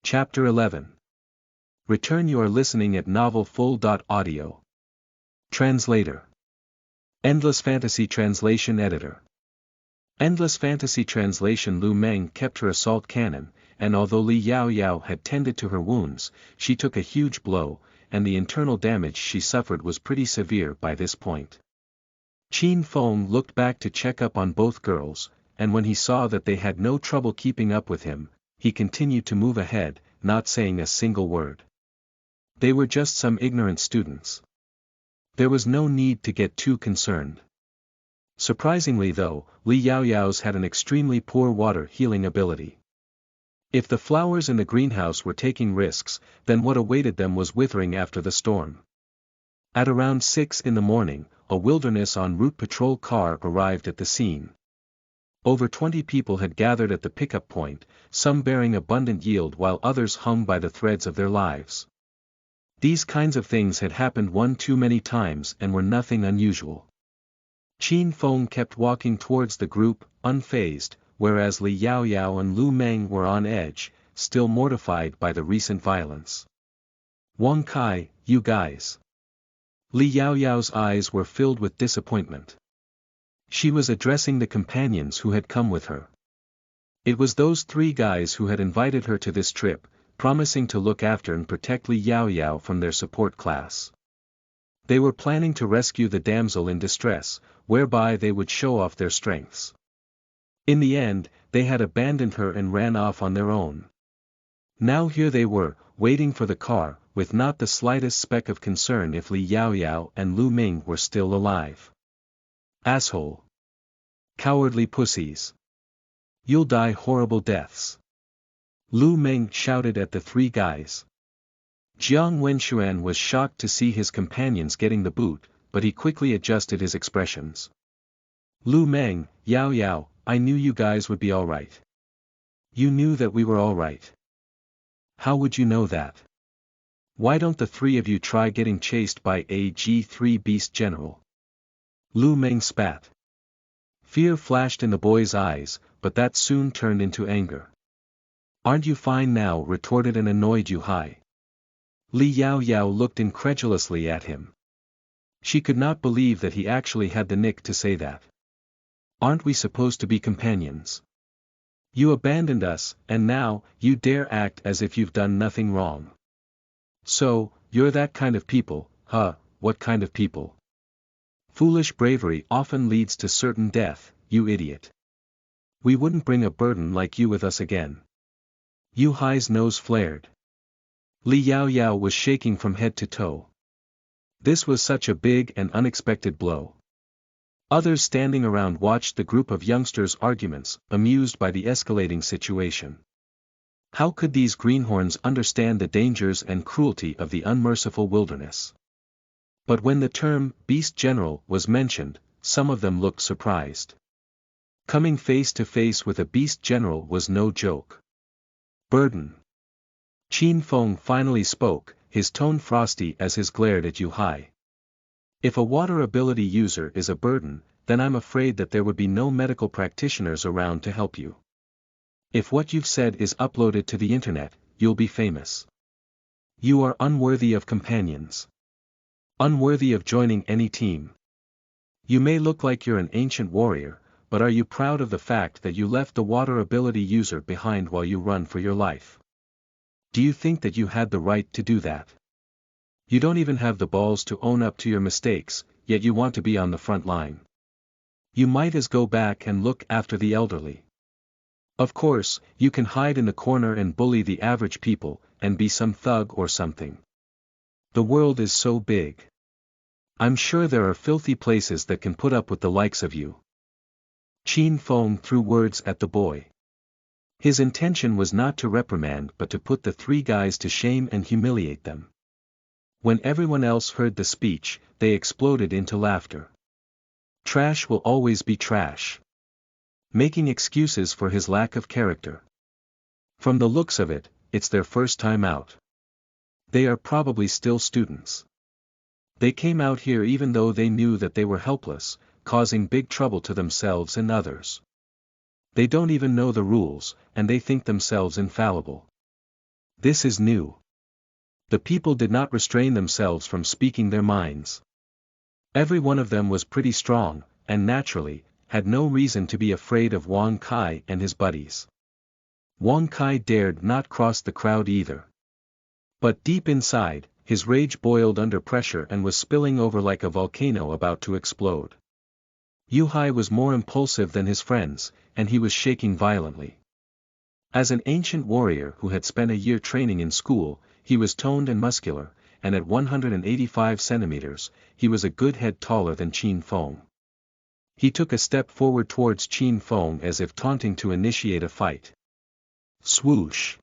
Chapter 11. Return. You are listening at novelfull.audio. Translator. Endless Fantasy Translation Editor. Endless Fantasy Translation. Lu Meng kept her assault cannon, and although Li Yaoyao had tended to her wounds, she took a huge blow, and the internal damage she suffered was pretty severe by this point. Qin Feng looked back to check up on both girls, and when he saw that they had no trouble keeping up with him, he continued to move ahead, not saying a single word. They were just some ignorant students. There was no need to get too concerned. Surprisingly though, Li Yaoyao's had an extremely poor water healing ability. If the flowers in the greenhouse were taking risks, then what awaited them was withering after the storm. At around 6 in the morning, a wilderness en route patrol car arrived at the scene. Over 20 people had gathered at the pickup point, some bearing abundant yield while others hung by the threads of their lives. These kinds of things had happened one too many times and were nothing unusual. Qin Feng kept walking towards the group, unfazed, whereas Li Yaoyao and Lu Meng were on edge, still mortified by the recent violence. Wang Kai, you guys. Li Yaoyao's eyes were filled with disappointment. She was addressing the companions who had come with her. It was those 3 guys who had invited her to this trip, promising to look after and protect Li Yaoyao from their support class. They were planning to rescue the damsel in distress, whereby they would show off their strengths. In the end, they had abandoned her and ran off on their own. Now here they were, waiting for the car, with not the slightest speck of concern if Li Yaoyao and Lu Ming were still alive. Asshole. Cowardly pussies. You'll die horrible deaths. Lu Meng shouted at the 3 guys. Jiang Wenxuan was shocked to see his companions getting the boot, but he quickly adjusted his expressions. Lu Meng, Yao Yao, I knew you guys would be alright. You knew that we were alright. How would you know that? Why don't the 3 of you try getting chased by a G3 beast general? Lu Meng spat. Fear flashed in the boy's eyes, but that soon turned into anger. Aren't you fine now? Retorted an annoyed Yu Hai. Li Yaoyao looked incredulously at him. She could not believe that he actually had the nick to say that. Aren't we supposed to be companions? You abandoned us, and now, you dare act as if you've done nothing wrong. So, you're that kind of people, huh? What kind of people? Foolish bravery often leads to certain death, you idiot. We wouldn't bring a burden like you with us again. Yu Hai's nose flared. Li Yaoyao was shaking from head to toe. This was such a big and unexpected blow. Others standing around watched the group of youngsters' arguments, amused by the escalating situation. How could these greenhorns understand the dangers and cruelty of the unmerciful wilderness? But when the term, Beast General, was mentioned, some of them looked surprised. Coming face to face with a Beast General was no joke. Burden. Qin Feng finally spoke, his tone frosty as his glared at Yu Hai. If a water ability user is a burden, then I'm afraid that there would be no medical practitioners around to help you. If what you've said is uploaded to the internet, you'll be famous. You are unworthy of companions. Unworthy of joining any team. You may look like you're an ancient warrior, but are you proud of the fact that you left the water ability user behind while you run for your life? Do you think that you had the right to do that? You don't even have the balls to own up to your mistakes, yet you want to be on the front line. You might as go back and look after the elderly. Of course, you can hide in the corner and bully the average people, and be some thug or something. The world is so big. I'm sure there are filthy places that can put up with the likes of you. Qin Feng threw words at the boy. His intention was not to reprimand but to put the 3 guys to shame and humiliate them. When everyone else heard the speech, they exploded into laughter. Trash will always be trash. Making excuses for his lack of character. From the looks of it, it's their first time out. They are probably still students. They came out here even though they knew that they were helpless, causing big trouble to themselves and others. They don't even know the rules, and they think themselves infallible. This is new. The people did not restrain themselves from speaking their minds. Every one of them was pretty strong, and naturally, had no reason to be afraid of Wang Kai and his buddies. Wang Kai dared not cross the crowd either. But deep inside, his rage boiled under pressure and was spilling over like a volcano about to explode. Yu Hai was more impulsive than his friends, and he was shaking violently. As an ancient warrior who had spent a year training in school, he was toned and muscular, and at 185 centimeters, he was a good head taller than Qin Feng. He took a step forward towards Qin Feng as if taunting to initiate a fight. Swoosh!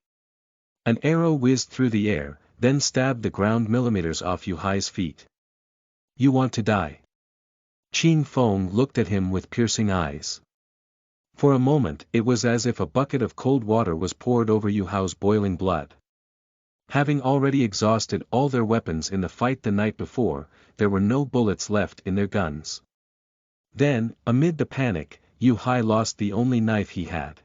An arrow whizzed through the air, then stabbed the ground millimeters off Yu Hai's feet. You want to die? Qin Feng looked at him with piercing eyes. For a moment it was as if a bucket of cold water was poured over Yu Hai's boiling blood. Having already exhausted all their weapons in the fight the night before, there were no bullets left in their guns. Then, amid the panic, Yu Hai lost the only knife he had.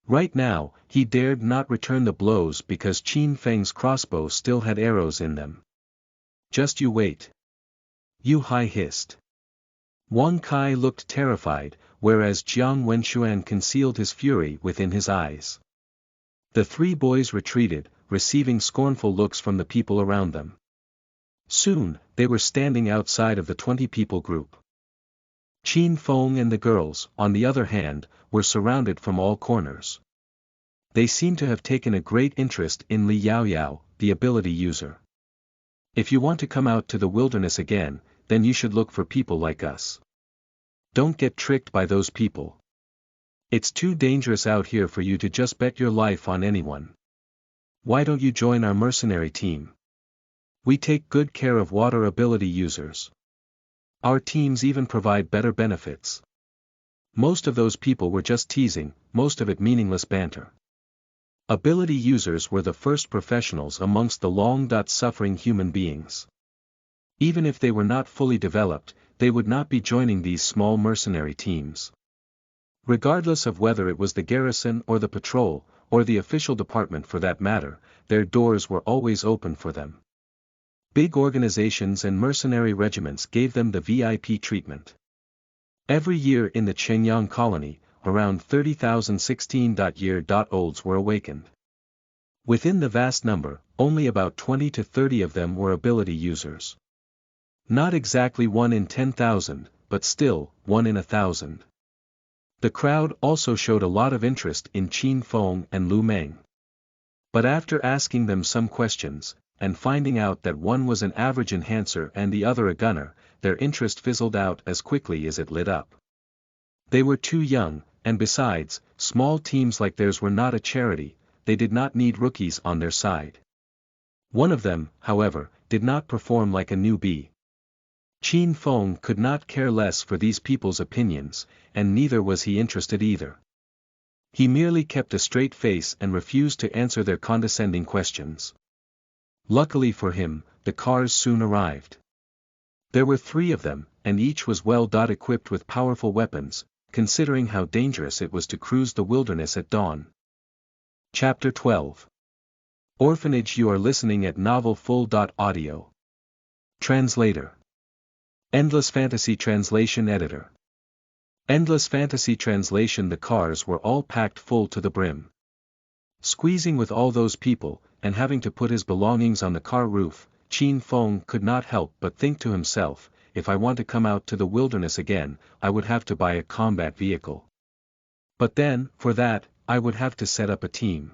Right now, he dared not return the blows because Qin Feng's crossbow still had arrows in them. Just you wait. Yu Hai hissed. Wang Kai looked terrified, whereas Jiang Wenxuan concealed his fury within his eyes. The three boys retreated, receiving scornful looks from the people around them. Soon, they were standing outside of the 20-people group. Qin Feng and the girls, on the other hand, were surrounded from all corners. They seemed to have taken a great interest in Li Yaoyao, the ability user. If you want to come out to the wilderness again, then you should look for people like us. Don't get tricked by those people. It's too dangerous out here for you to just bet your life on anyone. Why don't you join our mercenary team? We take good care of water ability users. Our teams even provide better benefits. Most of those people were just teasing, most of it meaningless banter. Ability users were the first professionals amongst the long-suffering human beings. Even if they were not fully developed, they would not be joining these small mercenary teams. Regardless of whether it was the garrison or the patrol, or the official department for that matter, their doors were always open for them. Big organizations and mercenary regiments gave them the VIP treatment. Every year in the Shenyang colony, around 30,000 16-year-olds were awakened. Within the vast number, only about 20 to 30 of them were ability users. Not exactly 1 in 10,000, but still, 1 in 1,000. The crowd also showed a lot of interest in Qin Feng and Lu Meng. But after asking them some questions, and finding out that one was an average enhancer and the other a gunner, their interest fizzled out as quickly as it lit up. They were too young, and besides, small teams like theirs were not a charity, they did not need rookies on their side. One of them, however, did not perform like a newbie. Qin Feng could not care less for these people's opinions, and neither was he interested either. He merely kept a straight face and refused to answer their condescending questions. Luckily for him, the cars soon arrived. There were 3 of them, and each was well equipped with powerful weapons, considering how dangerous it was to cruise the wilderness at dawn. Chapter 12. Orphanage. You are listening at novelfull.audio. Translator. Endless Fantasy Translation Editor. Endless Fantasy Translation. The cars were all packed full to the brim. Squeezing with all those people, and having to put his belongings on the car roof, Qin Feng could not help but think to himself, if I want to come out to the wilderness again, I would have to buy a combat vehicle. But then, for that, I would have to set up a team.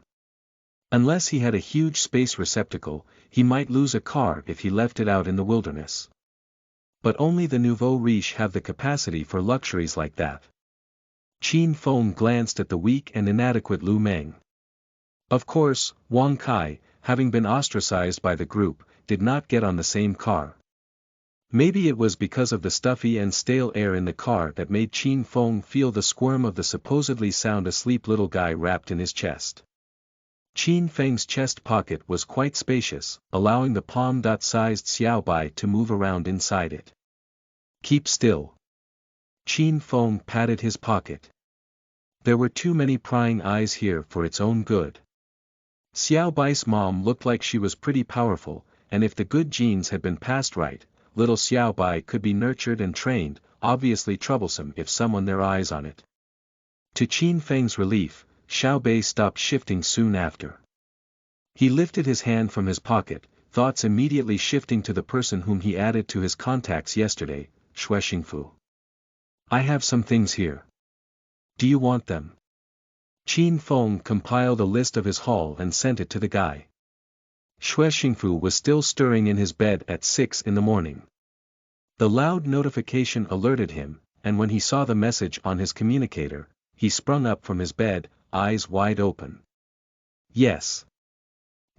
Unless he had a huge space receptacle, he might lose a car if he left it out in the wilderness. But only the nouveau riche have the capacity for luxuries like that. Qin Feng glanced at the weak and inadequate Lu Meng. Of course, Wang Kai, having been ostracized by the group, did not get on the same car. Maybe it was because of the stuffy and stale air in the car that made Qin Feng feel the squirm of the supposedly sound asleep little guy wrapped in his chest. Qin Feng's chest pocket was quite spacious, allowing the palm-sized Xiaobai to move around inside it. Keep still. Qin Feng patted his pocket. There were too many prying eyes here for its own good. Xiao Bai's mom looked like she was pretty powerful, and if the good genes had been passed right, little Xiao Bai could be nurtured and trained, obviously troublesome if someone their eyes on it. To Qin Feng's relief, Xiao Bai stopped shifting soon after. He lifted his hand from his pocket, thoughts immediately shifting to the person whom he added to his contacts yesterday, Xue Xingfu. I have some things here. Do you want them? Qin Feng compiled a list of his haul and sent it to the guy. Xue Xingfu was still stirring in his bed at 6 in the morning. The loud notification alerted him, and when he saw the message on his communicator, he sprung up from his bed, eyes wide open. Yes.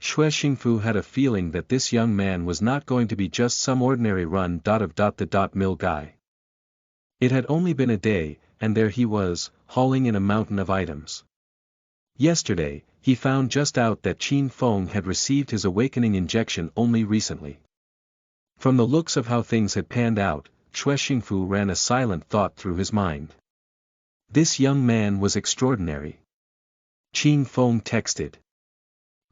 Xue Xingfu had a feeling that this young man was not going to be just some ordinary run-of-the-mill guy. It had only been a day, and there he was, hauling in a mountain of items. Yesterday, he found just out that Qin Feng had received his awakening injection only recently. From the looks of how things had panned out, Xue Xingfu ran a silent thought through his mind. This young man was extraordinary. Qin Feng texted.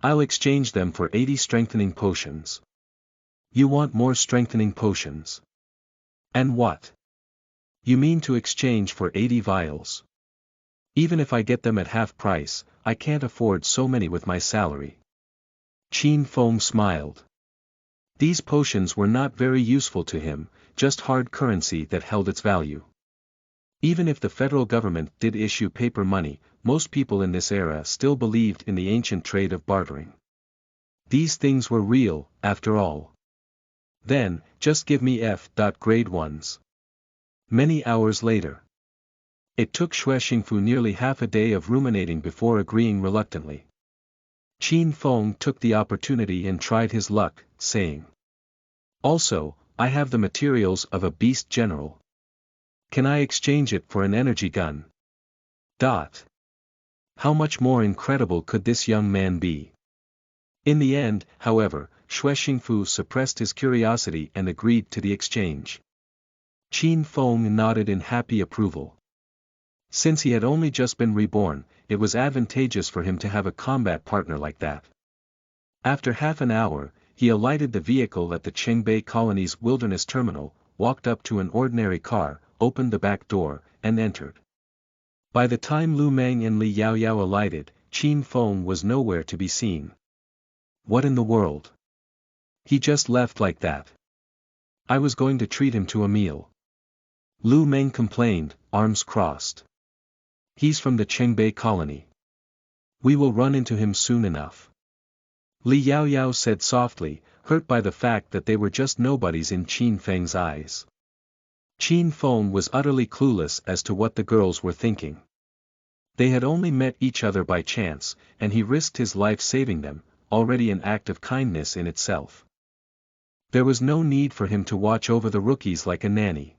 I'll exchange them for 80 strengthening potions. You want more strengthening potions? And what? You mean to exchange for 80 vials? Even if I get them at half price, I can't afford so many with my salary. Qin Feng smiled. These potions were not very useful to him, just hard currency that held its value. Even if the federal government did issue paper money, most people in this era still believed in the ancient trade of bartering. These things were real, after all. Then, just give me F.grade ones. Many hours later. It took Xue Xingfu nearly half a day of ruminating before agreeing reluctantly. Qin Feng took the opportunity and tried his luck, saying. Also, I have the materials of a beast general. Can I exchange it for an energy gun? How much more incredible could this young man be? In the end, however, Xue Xingfu suppressed his curiosity and agreed to the exchange. Qin Feng nodded in happy approval. Since he had only just been reborn, it was advantageous for him to have a combat partner like that. After half an hour, he alighted the vehicle at the Qingbei colony's wilderness terminal, walked up to an ordinary car, opened the back door, and entered. By the time Lu Meng and Li Yaoyao alighted, Qin Feng was nowhere to be seen. What in the world? He just left like that. I was going to treat him to a meal. Lu Meng complained, arms crossed. He's from the Qingbei colony. We will run into him soon enough. Li Yaoyao said softly, hurt by the fact that they were just nobodies in Qin Feng's eyes. Qin Feng was utterly clueless as to what the girls were thinking. They had only met each other by chance, and he risked his life saving them, already an act of kindness in itself. There was no need for him to watch over the rookies like a nanny.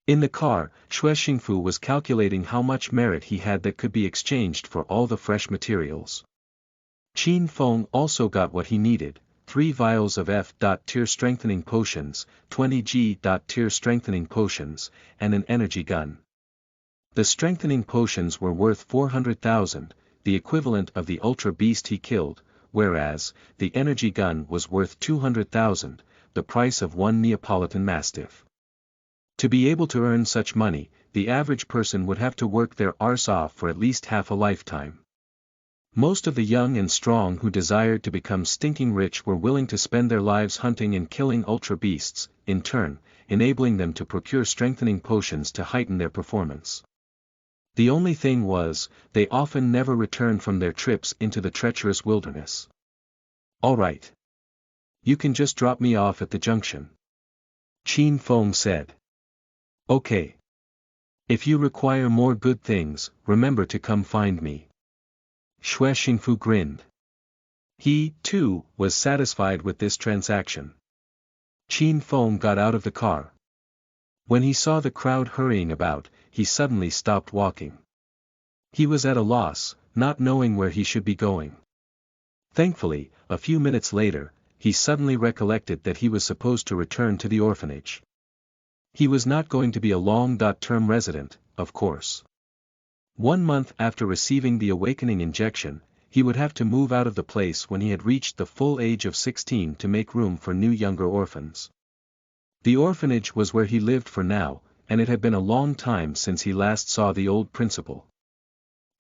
In the car, Xue Xingfu was calculating how much merit he had that could be exchanged for all the fresh materials. Qin Feng also got what he needed, 3 vials of F.tier strengthening potions, 20 G.tier strengthening potions, and an energy gun. The strengthening potions were worth 400,000, the equivalent of the ultra beast he killed, whereas, the energy gun was worth 200,000, the price of one Neapolitan Mastiff. To be able to earn such money, the average person would have to work their arse off for at least half a lifetime. Most of the young and strong who desired to become stinking rich were willing to spend their lives hunting and killing ultra beasts, in turn, enabling them to procure strengthening potions to heighten their performance. The only thing was, they often never returned from their trips into the treacherous wilderness. All right. You can just drop me off at the junction. Qin Feng said. Okay. If you require more good things, remember to come find me. Xue Xingfu grinned. He, too, was satisfied with this transaction. Qin Feng got out of the car. When he saw the crowd hurrying about, he suddenly stopped walking. He was at a loss, not knowing where he should be going. Thankfully, a few minutes later, he suddenly recollected that he was supposed to return to the orphanage. He was not going to be a long-term resident, of course. 1 month after receiving the awakening injection, he would have to move out of the place when he had reached the full age of 16 to make room for new younger orphans. The orphanage was where he lived for now, and it had been a long time since he last saw the old principal.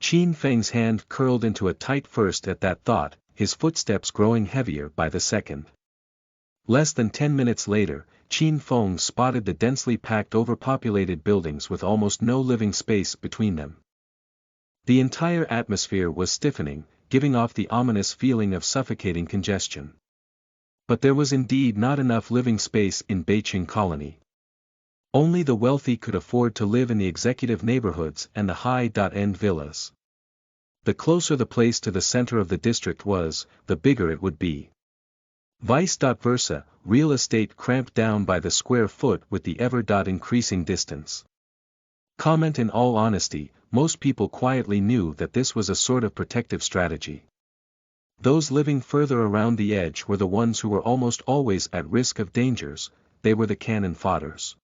Qin Feng's hand curled into a tight fist at that thought, his footsteps growing heavier by the second. Less than 10 minutes later, Qin Feng spotted the densely packed overpopulated buildings with almost no living space between them. The entire atmosphere was stiffening, giving off the ominous feeling of suffocating congestion. But there was indeed not enough living space in Beijing Colony. Only the wealthy could afford to live in the executive neighborhoods and the high-end villas. The closer the place to the center of the district was, the bigger it would be. Vice versa, real estate cramped down by the square foot with the ever-increasing distance. Comment: in all honesty, most people quietly knew that this was a sort of protective strategy. Those living further around the edge were the ones who were almost always at risk of dangers, they were the cannon fodders.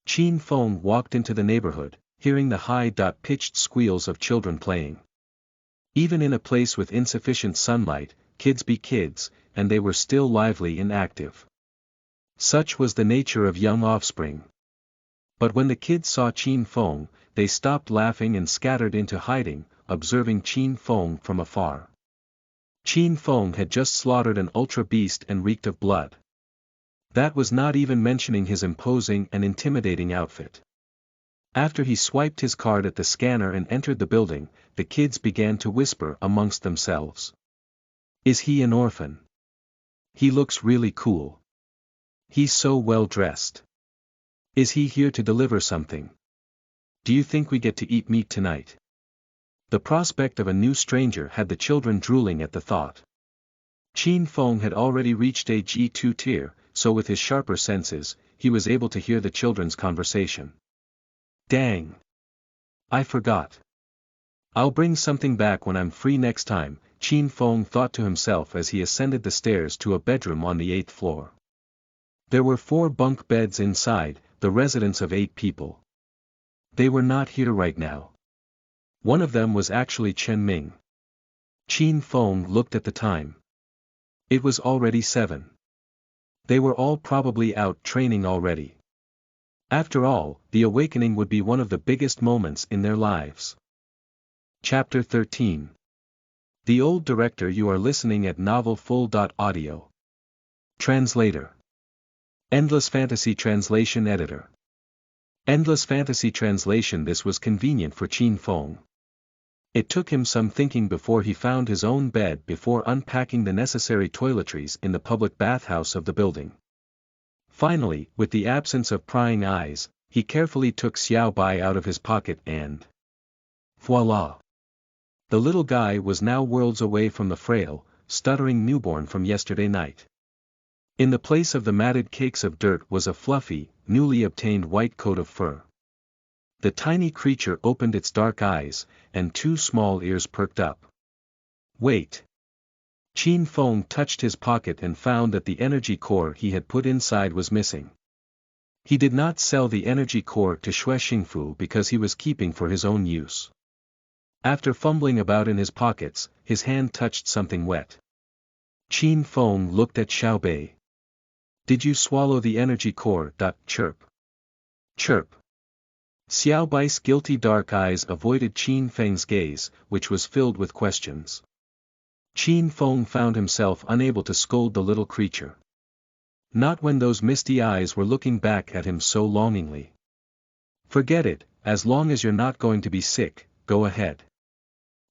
Qin Feng walked into the neighborhood, hearing the high-pitched squeals of children playing. Even in a place with insufficient sunlight, kids be kids, and they were still lively and active. Such was the nature of young offspring. But when the kids saw Qin Feng, they stopped laughing and scattered into hiding, observing Qin Feng from afar. Qin Feng had just slaughtered an ultra beast and reeked of blood. That was not even mentioning his imposing and intimidating outfit. After he swiped his card at the scanner and entered the building, the kids began to whisper amongst themselves. Is he an orphan? He looks really cool. He's so well dressed. Is he here to deliver something? Do you think we get to eat meat tonight? The prospect of a new stranger had the children drooling at the thought. Qin Feng had already reached a G2 tier, so with his sharper senses, he was able to hear the children's conversation. Dang! I forgot. I'll bring something back when I'm free next time, Qin Feng thought to himself as he ascended the stairs to a bedroom on the 8th floor. There were 4 bunk beds inside, the residence of 8 people. They were not here right now. One of them was actually Chen Ming. Qin Feng looked at the time. It was already 7. They were all probably out training already. After all, the awakening would be one of the biggest moments in their lives. Chapter 13. The Old Director. You are listening at novelfull.audio. Translator. Endless Fantasy Translation Editor. Endless Fantasy Translation. This was convenient for Qin Feng. It took him some thinking before he found his own bed before unpacking the necessary toiletries in the public bathhouse of the building. Finally, with the absence of prying eyes, he carefully took Xiao Bai out of his pocket and... voila! The little guy was now worlds away from the frail, stuttering newborn from yesterday night. In the place of the matted cakes of dirt was a fluffy, newly obtained white coat of fur. The tiny creature opened its dark eyes, and 2 small ears perked up. Wait! Qin Feng touched his pocket and found that the energy core he had put inside was missing. He did not sell the energy core to Xue Xingfu because he was keeping for his own use. After fumbling about in his pockets, his hand touched something wet. Qin Feng looked at Xiao Bei. Did you swallow the energy core? Chirp. Chirp. Xiao Bai's guilty dark eyes avoided Qin Feng's gaze, which was filled with questions. Qin Feng found himself unable to scold the little creature. Not when those misty eyes were looking back at him so longingly. Forget it, as long as you're not going to be sick, go ahead.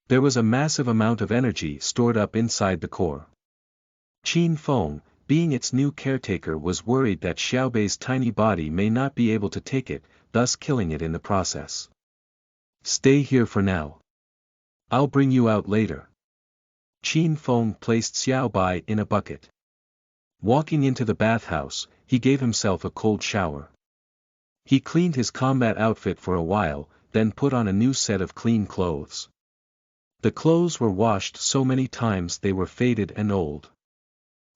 There was a massive amount of energy stored up inside the core. Qin Feng, being its new caretaker, was worried that Xiaobei's tiny body may not be able to take it, thus killing it in the process. Stay here for now. I'll bring you out later. Qin Feng placed Xiaobai in a bucket. Walking into the bathhouse, he gave himself a cold shower. He cleaned his combat outfit for a while, then put on a new set of clean clothes. The clothes were washed so many times they were faded and old.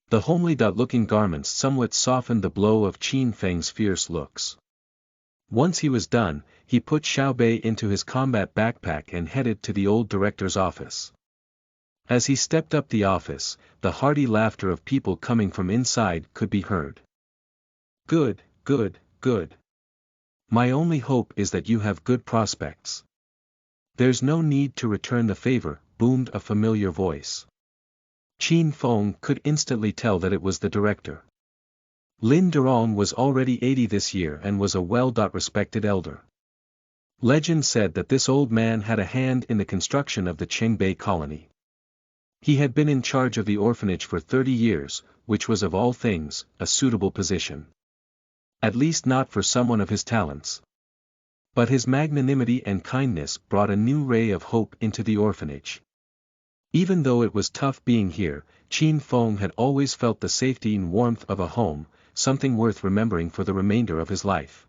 The homely-looking garments somewhat softened the blow of Qin Feng's fierce looks. Once he was done, he put Xiaobei into his combat backpack and headed to the old director's office. As he stepped up the office, the hearty laughter of people coming from inside could be heard. Good, good, good. My only hope is that you have good prospects. There's no need to return the favor, boomed a familiar voice. Qin Feng could instantly tell that it was the director. Lin Durong was already 80 this year and was a well-respected elder. Legend said that this old man had a hand in the construction of the Qingbei colony. He had been in charge of the orphanage for 30 years, which was of all things, a suitable position. At least not for someone of his talents. But his magnanimity and kindness brought a new ray of hope into the orphanage. Even though it was tough being here, Qin Feng had always felt the safety and warmth of a home, something worth remembering for the remainder of his life.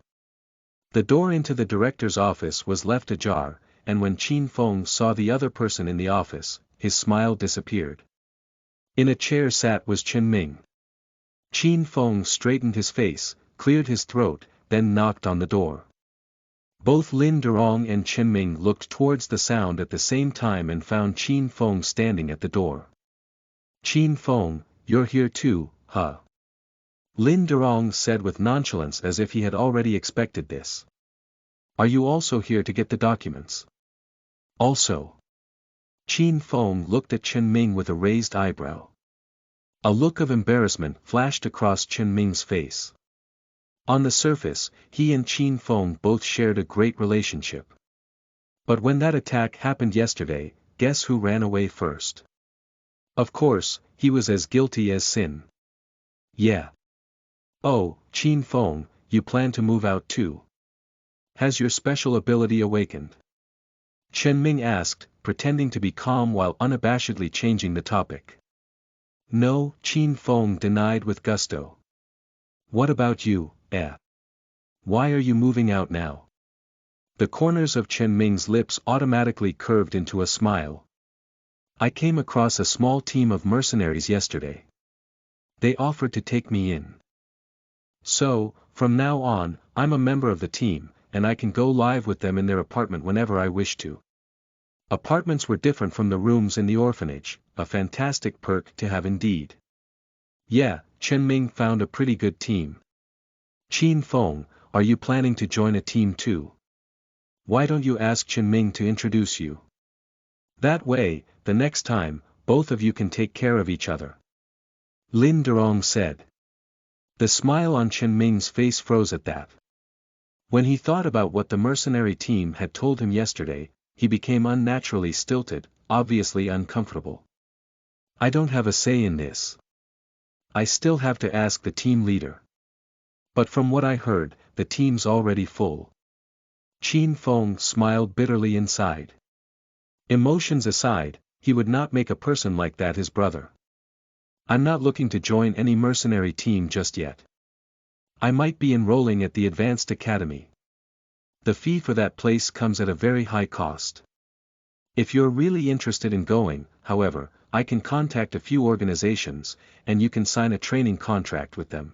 The door into the director's office was left ajar, and when Qin Feng saw the other person in the office, his smile disappeared. In a chair sat was Chen Ming. Qin Feng straightened his face, cleared his throat, then knocked on the door. Both Lin Durong and Chen Ming looked towards the sound at the same time and found Qin Feng standing at the door. Qin Feng, you're here too, huh? Lin Durong said with nonchalance as if he had already expected this. Are you also here to get the documents? Also. Qin Feng looked at Chen Ming with a raised eyebrow. A look of embarrassment flashed across Chen Ming's face. On the surface, he and Qin Feng both shared a great relationship. But when that attack happened yesterday, guess who ran away first? Of course, he was as guilty as sin. Yeah. Oh, Qin Feng, you plan to move out too? Has your special ability awakened? Chen Ming asked, pretending to be calm while unabashedly changing the topic. No, Qin Feng denied with gusto. What about you, eh? Why are you moving out now? The corners of Chen Ming's lips automatically curved into a smile. I came across a small team of mercenaries yesterday. They offered to take me in. So, from now on, I'm a member of the team, and I can go live with them in their apartment whenever I wish to. Apartments were different from the rooms in the orphanage, a fantastic perk to have indeed. Yeah, Chen Ming found a pretty good team. Qin Feng, are you planning to join a team too? Why don't you ask Chen Ming to introduce you? That way, the next time, both of you can take care of each other. Lin Durong said. The smile on Chen Ming's face froze at that. When he thought about what the mercenary team had told him yesterday, he became unnaturally stilted, obviously uncomfortable. I don't have a say in this. I still have to ask the team leader. But from what I heard, the team's already full. Qin Feng smiled bitterly inside. Emotions aside, he would not make a person like that his brother. I'm not looking to join any mercenary team just yet. I might be enrolling at the Advanced Academy. The fee for that place comes at a very high cost. If you're really interested in going, however, I can contact a few organizations, and you can sign a training contract with them.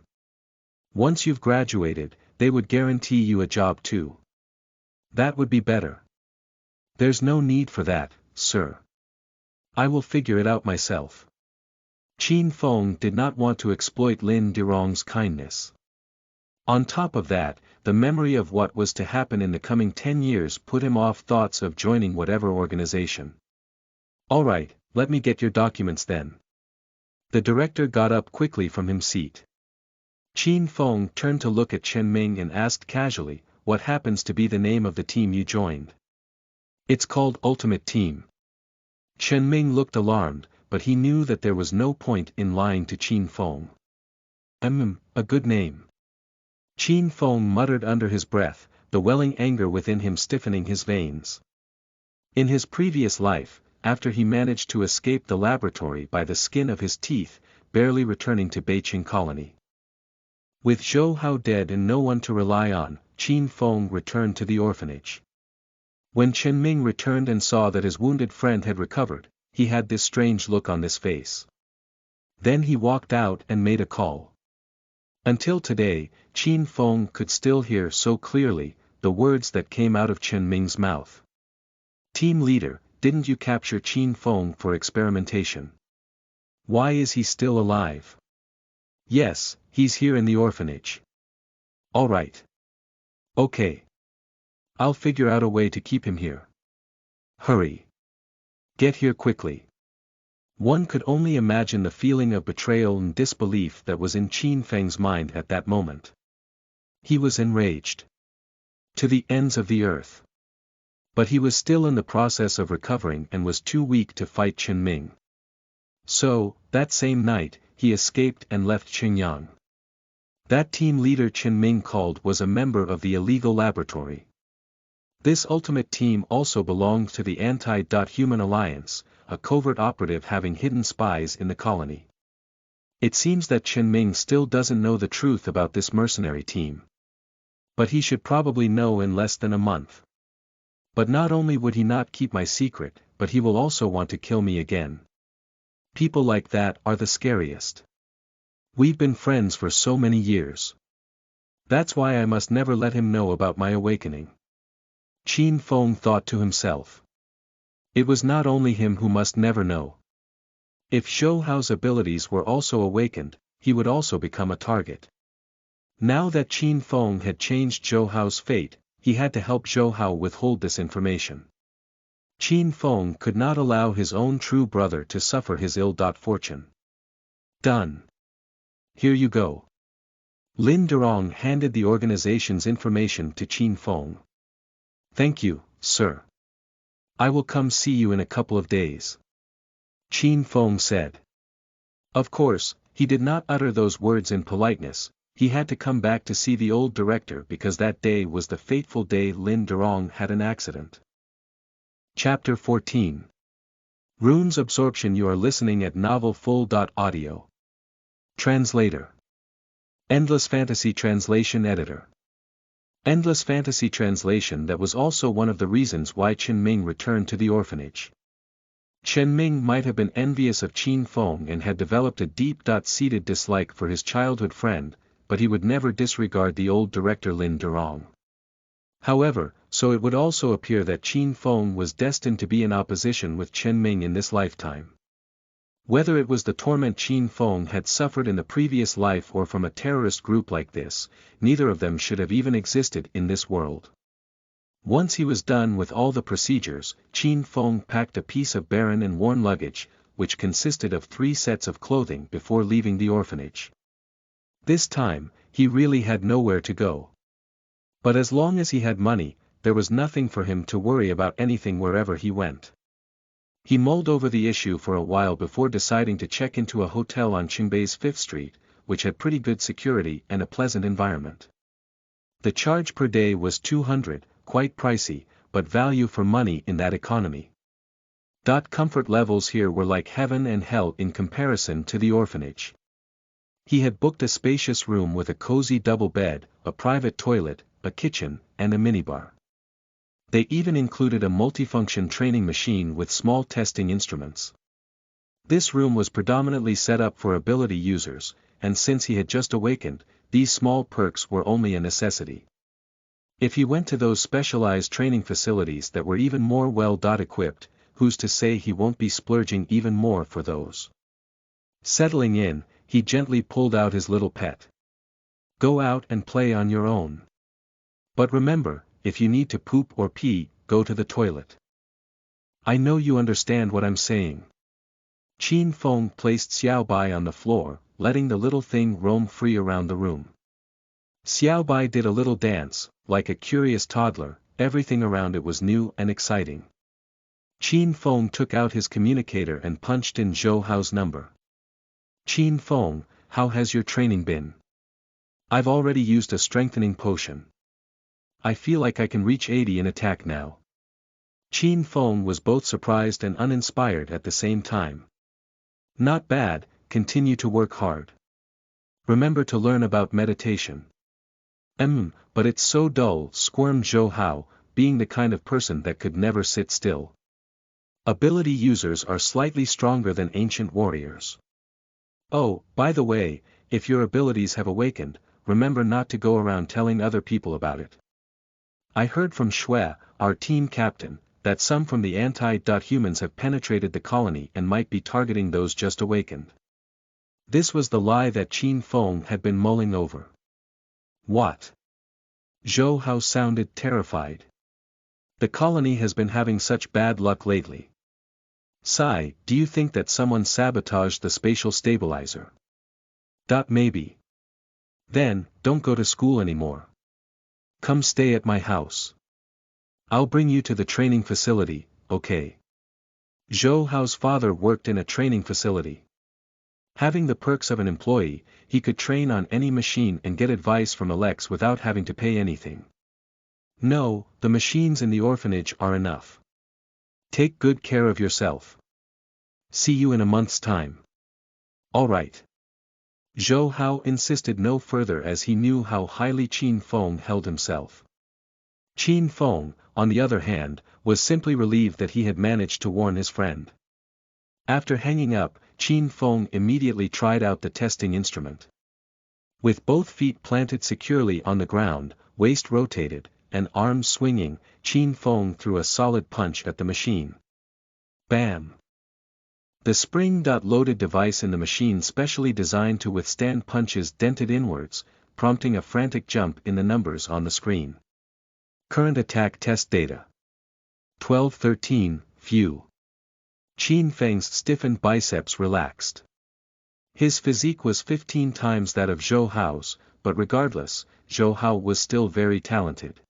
Once you've graduated, they would guarantee you a job too. That would be better. There's no need for that, sir. I will figure it out myself. Qin Feng did not want to exploit Lin Durong's kindness. On top of that, the memory of what was to happen in the coming 10 years put him off thoughts of joining whatever organization. Alright, let me get your documents then. The director got up quickly from his seat. Qin Feng turned to look at Chen Ming and asked casually, what happens to be the name of the team you joined? It's called Ultimate Team. Chen Ming looked alarmed, but he knew that there was no point in lying to Qin Feng. A good name. Qin Feng muttered under his breath, the welling anger within him stiffening his veins. In his previous life, after he managed to escape the laboratory by the skin of his teeth, barely returning to Beijing colony. With Zhou Hao dead and no one to rely on, Qin Feng returned to the orphanage. When Chen Ming returned and saw that his wounded friend had recovered, he had this strange look on his face. Then he walked out and made a call. Until today, Qin Feng could still hear so clearly the words that came out of Chen Ming's mouth. Team leader, didn't you capture Qin Feng for experimentation? Why is he still alive? Yes, he's here in the orphanage. All right. Okay. I'll figure out a way to keep him here. Hurry. Get here quickly. One could only imagine the feeling of betrayal and disbelief that was in Qin Feng's mind at that moment. He was enraged. To the ends of the earth. But he was still in the process of recovering and was too weak to fight Chen Ming. So, that same night, he escaped and left Qingyang. That team leader Chen Ming called was a member of the illegal laboratory. This ultimate team also belonged to the Anti-Human Alliance, a covert operative having hidden spies in the colony. It seems that Chen Ming still doesn't know the truth about this mercenary team. But he should probably know in less than a month. But not only would he not keep my secret, but he will also want to kill me again. People like that are the scariest. We've been friends for so many years. That's why I must never let him know about my awakening. Qin Feng thought to himself. It was not only him who must never know. If Zhou Hao's abilities were also awakened, he would also become a target. Now that Qin Feng had changed Zhou Hao's fate, he had to help Zhou Hao withhold this information. Qin Feng could not allow his own true brother to suffer his ill fortune. Done. Here you go. Lin Durong handed the organization's information to Qin Feng. Thank you, sir. I will come see you in a couple of days. Qin Feng said. Of course, he did not utter those words in politeness. He had to come back to see the old director because that day was the fateful day Lin Durong had an accident. Chapter 14. Runes Absorption. You are listening at novelfull.audio. Translator. Endless Fantasy Translation Editor. Endless Fantasy Translation. That was also one of the reasons why Chen Ming returned to the orphanage. Chen Ming might have been envious of Qin Feng and had developed a deep-seated dislike for his childhood friend, but he would never disregard the old director Lin Durong. However, so it would also appear that Qin Feng was destined to be in opposition with Chen Ming in this lifetime. Whether it was the torment Qin Feng had suffered in the previous life or from a terrorist group like this, neither of them should have even existed in this world. Once he was done with all the procedures, Qin Feng packed a piece of barren and worn luggage, which consisted of 3 sets of clothing before leaving the orphanage. This time, he really had nowhere to go. But as long as he had money, there was nothing for him to worry about anything wherever he went. He mulled over the issue for a while before deciding to check into a hotel on Qingbei's 5th Street, which had pretty good security and a pleasant environment. The charge per day was 200, quite pricey, but value for money in that economy. Comfort levels here were like heaven and hell in comparison to the orphanage. He had booked a spacious room with a cozy double bed, a private toilet, a kitchen, and a minibar. They even included a multifunction training machine with small testing instruments. This room was predominantly set up for ability users, and since he had just awakened, these small perks were only a necessity. If he went to those specialized training facilities that were even more well-equipped, who's to say he won't be splurging even more for those? Settling in, he gently pulled out his little pet. Go out and play on your own. But remember, if you need to poop or pee, go to the toilet. I know you understand what I'm saying. Qin Feng placed Xiaobai on the floor, letting the little thing roam free around the room. Xiaobai did a little dance, like a curious toddler, everything around it was new and exciting. Qin Feng took out his communicator and punched in Zhou Hao's number. Qin Feng, how has your training been? I've already used a strengthening potion. I feel like I can reach 80 in attack now. Qin Feng was both surprised and uninspired at the same time. Not bad, continue to work hard. Remember to learn about meditation. But it's so dull, squirmed Zhou Hao, being the kind of person that could never sit still. Ability users are slightly stronger than ancient warriors. Oh, by the way, if your abilities have awakened, remember not to go around telling other people about it. I heard from Shui, our team captain, that some from the anti-humans have penetrated the colony and might be targeting those just awakened. This was the lie that Qin Feng had been mulling over. What? Zhou Hao sounded terrified. The colony has been having such bad luck lately. Sai, do you think that someone sabotaged the spatial stabilizer? Maybe. Then, don't go to school anymore. Come stay at my house. I'll bring you to the training facility, okay? Zhou Hao's father worked in a training facility. Having the perks of an employee, he could train on any machine and get advice from Alex without having to pay anything. No, the machines in the orphanage are enough. Take good care of yourself. See you in a month's time. All right. Zhou Hao insisted no further as he knew how highly Qin Feng held himself. Qin Feng, on the other hand, was simply relieved that he had managed to warn his friend. After hanging up, Qin Feng immediately tried out the testing instrument. With both feet planted securely on the ground, waist rotated, and arms swinging, Qin Feng threw a solid punch at the machine. Bam! The spring-loaded device in the machine specially designed to withstand punches dented inwards, prompting a frantic jump in the numbers on the screen. Current attack test data. 1213, few. Qin Feng's stiffened biceps relaxed. His physique was 15 times that of Zhou Hao's, but regardless, Zhou Hao was still very talented.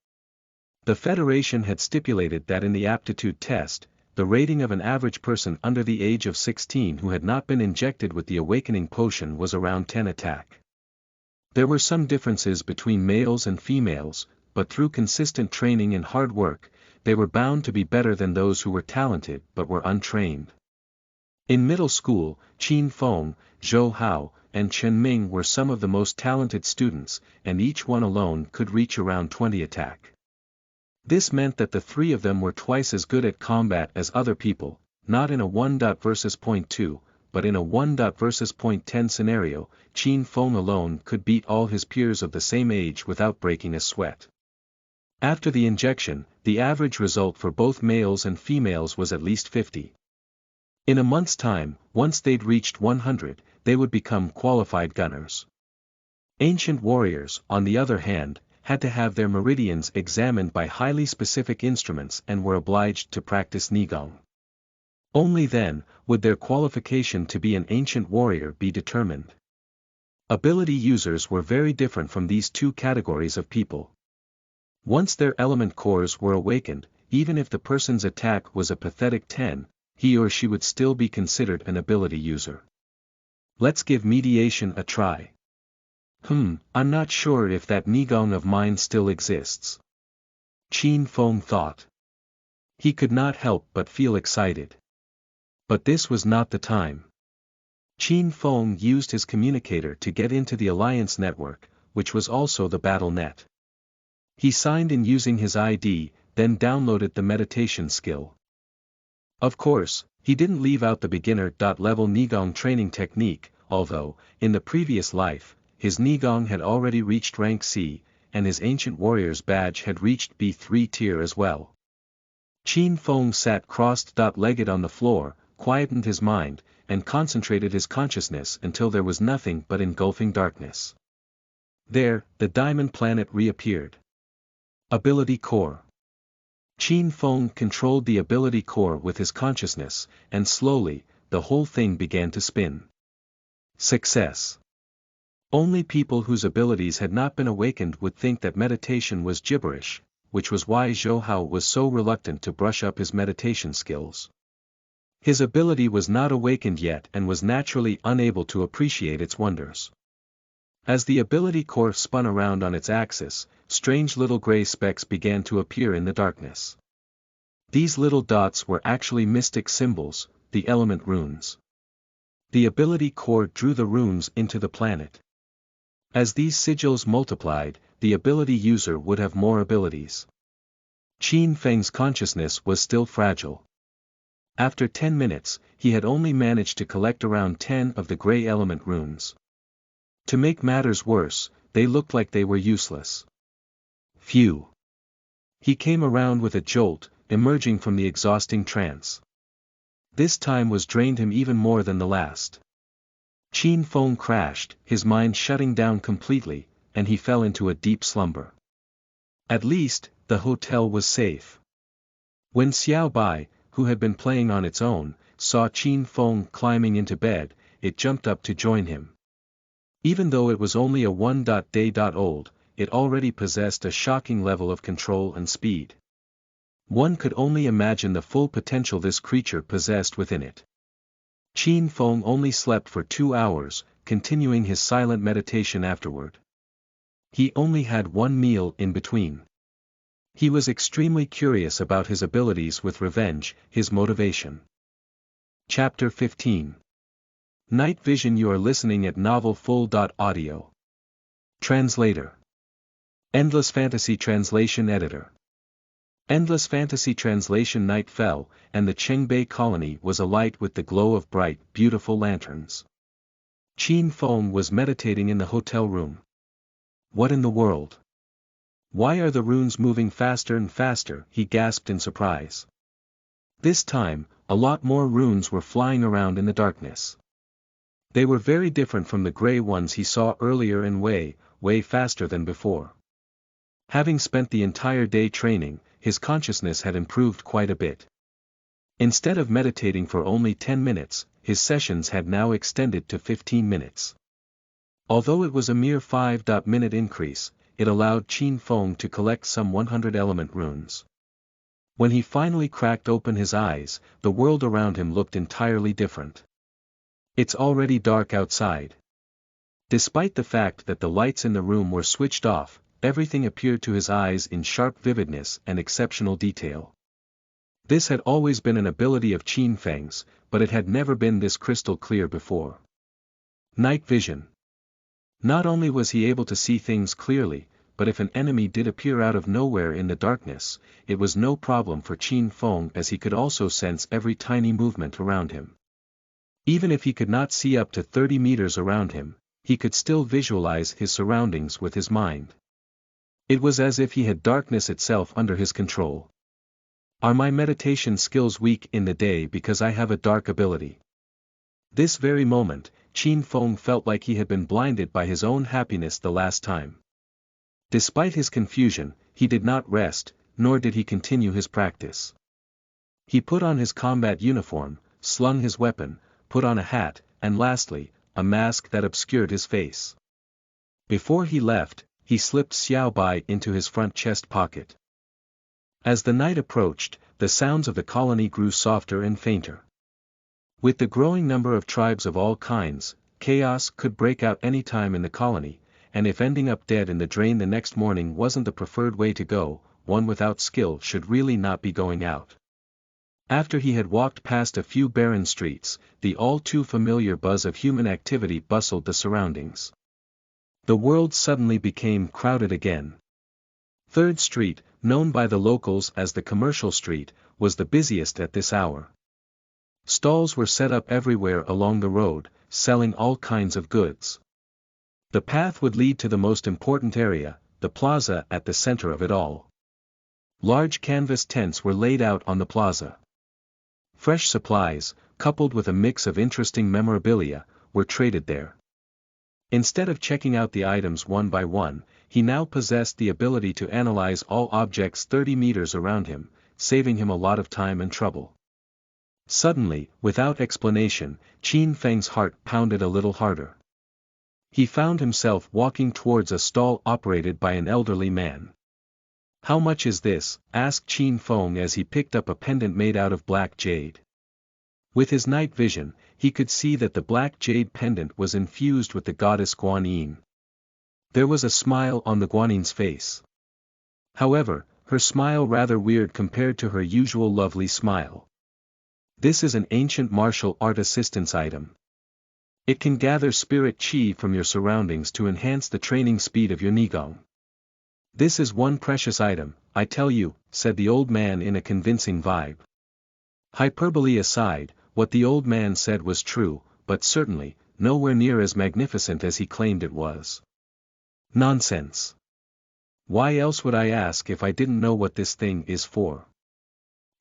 The Federation had stipulated that in the aptitude test, the rating of an average person under the age of 16 who had not been injected with the awakening potion was around 10 attack. There were some differences between males and females, but through consistent training and hard work, they were bound to be better than those who were talented but were untrained. In middle school, Qin Feng, Zhou Hao, and Chen Ming were some of the most talented students, and each one alone could reach around 20 attack. This meant that the three of them were twice as good at combat as other people, not in a 1. versus 0.2, but in a 1. versus 0.10 scenario. Qin Feng alone could beat all his peers of the same age without breaking a sweat. After the injection, the average result for both males and females was at least 50. In a month's time, once they'd reached 100, they would become qualified gunners. Ancient warriors, on the other hand, had to have their meridians examined by highly specific instruments and were obliged to practice Nigong. Only then, would their qualification to be an ancient warrior be determined. Ability users were very different from these two categories of people. Once their element cores were awakened, even if the person's attack was a pathetic 10, he or she would still be considered an ability user. Let's give mediation a try. I'm not sure if that Nigong of mine still exists. Qin Feng thought. He could not help but feel excited. But this was not the time. Qin Feng used his communicator to get into the Alliance network, which was also the battle net. He signed in using his ID, then downloaded the meditation skill. Of course, he didn't leave out the beginner-level Nigong training technique, although, in the previous life, his Nigong had already reached rank C, and his Ancient Warrior's badge had reached B3 tier as well. Qin Feng sat crossed-legged on the floor, quietened his mind, and concentrated his consciousness until there was nothing but engulfing darkness. There, the diamond planet reappeared. Ability Core. Qin Feng controlled the ability core with his consciousness, and slowly, the whole thing began to spin. Success. Only people whose abilities had not been awakened would think that meditation was gibberish, which was why Zhou Hao was so reluctant to brush up his meditation skills. His ability was not awakened yet and was naturally unable to appreciate its wonders. As the ability core spun around on its axis, strange little gray specks began to appear in the darkness. These little dots were actually mystic symbols, the element runes. The ability core drew the runes into the planet. As these sigils multiplied, the ability user would have more abilities. Qin Feng's consciousness was still fragile. After 10 minutes, he had only managed to collect around 10 of the gray element runes. To make matters worse, they looked like they were useless. Phew! He came around with a jolt, emerging from the exhausting trance. This time was drained him even more than the last. Qin Feng crashed, his mind shutting down completely, and he fell into a deep slumber. At least, the hotel was safe. When Xiao Bai, who had been playing on its own, saw Qin Feng climbing into bed, it jumped up to join him. Even though it was only a one-day old, it already possessed a shocking level of control and speed. One could only imagine the full potential this creature possessed within it. Qin Feng only slept for 2 hours, continuing his silent meditation afterward. He only had one meal in between. He was extremely curious about his abilities with revenge, his motivation. Chapter 15. Night Vision. You are listening at novelfull.audio. Translator. Endless Fantasy Translation Editor. Endless Fantasy Translation. Night fell, and the Chengbei colony was alight with the glow of bright, beautiful lanterns. Qin Feng was meditating in the hotel room. What in the world? Why are the runes moving faster and faster? He gasped in surprise. This time, a lot more runes were flying around in the darkness. They were very different from the gray ones he saw earlier and way faster than before. Having spent the entire day training, his consciousness had improved quite a bit. Instead of meditating for only 10 minutes, his sessions had now extended to 15 minutes. Although it was a mere 5-minute increase, it allowed Qin Feng to collect some 100 element runes. When he finally cracked open his eyes, the world around him looked entirely different. It's already dark outside. Despite the fact that the lights in the room were switched off, everything appeared to his eyes in sharp vividness and exceptional detail. This had always been an ability of Qin Feng's, but it had never been this crystal clear before. Night Vision. Not only was he able to see things clearly, but if an enemy did appear out of nowhere in the darkness, it was no problem for Qin Feng, as he could also sense every tiny movement around him. Even if he could not see up to 30 meters around him, he could still visualize his surroundings with his mind. It was as if he had darkness itself under his control. Are my meditation skills weak in the day because I have a dark ability? This very moment, Qin Feng felt like he had been blinded by his own happiness the last time. Despite his confusion, he did not rest, nor did he continue his practice. He put on his combat uniform, slung his weapon, put on a hat, and lastly, a mask that obscured his face. Before he left, he slipped Xiao Bai into his front chest pocket. As the night approached, the sounds of the colony grew softer and fainter. With the growing number of tribes of all kinds, chaos could break out any time in the colony, and if ending up dead in the drain the next morning wasn't the preferred way to go, one without skill should really not be going out. After he had walked past a few barren streets, the all too familiar buzz of human activity bustled the surroundings. The world suddenly became crowded again. 3rd Street, known by the locals as the Commercial Street, was the busiest at this hour. Stalls were set up everywhere along the road, selling all kinds of goods. The path would lead to the most important area, the plaza at the center of it all. Large canvas tents were laid out on the plaza. Fresh supplies, coupled with a mix of interesting memorabilia, were traded there. Instead of checking out the items one by one, he now possessed the ability to analyze all objects 30 meters around him, saving him a lot of time and trouble. Suddenly, without explanation, Qin Feng's heart pounded a little harder. He found himself walking towards a stall operated by an elderly man. "How much is this?" asked Qin Feng as he picked up a pendant made out of black jade. With his night vision, he could see that the black jade pendant was infused with the goddess Guanyin. There was a smile on the Guanin's face. However, her smile rather weird compared to her usual lovely smile. This is an ancient martial art assistance item. It can gather spirit chi from your surroundings to enhance the training speed of your Nigong. This is one precious item, I tell you, said the old man in a convincing vibe. Hyperbole aside, what the old man said was true, but certainly, nowhere near as magnificent as he claimed it was. Nonsense. Why else would I ask if I didn't know what this thing is for?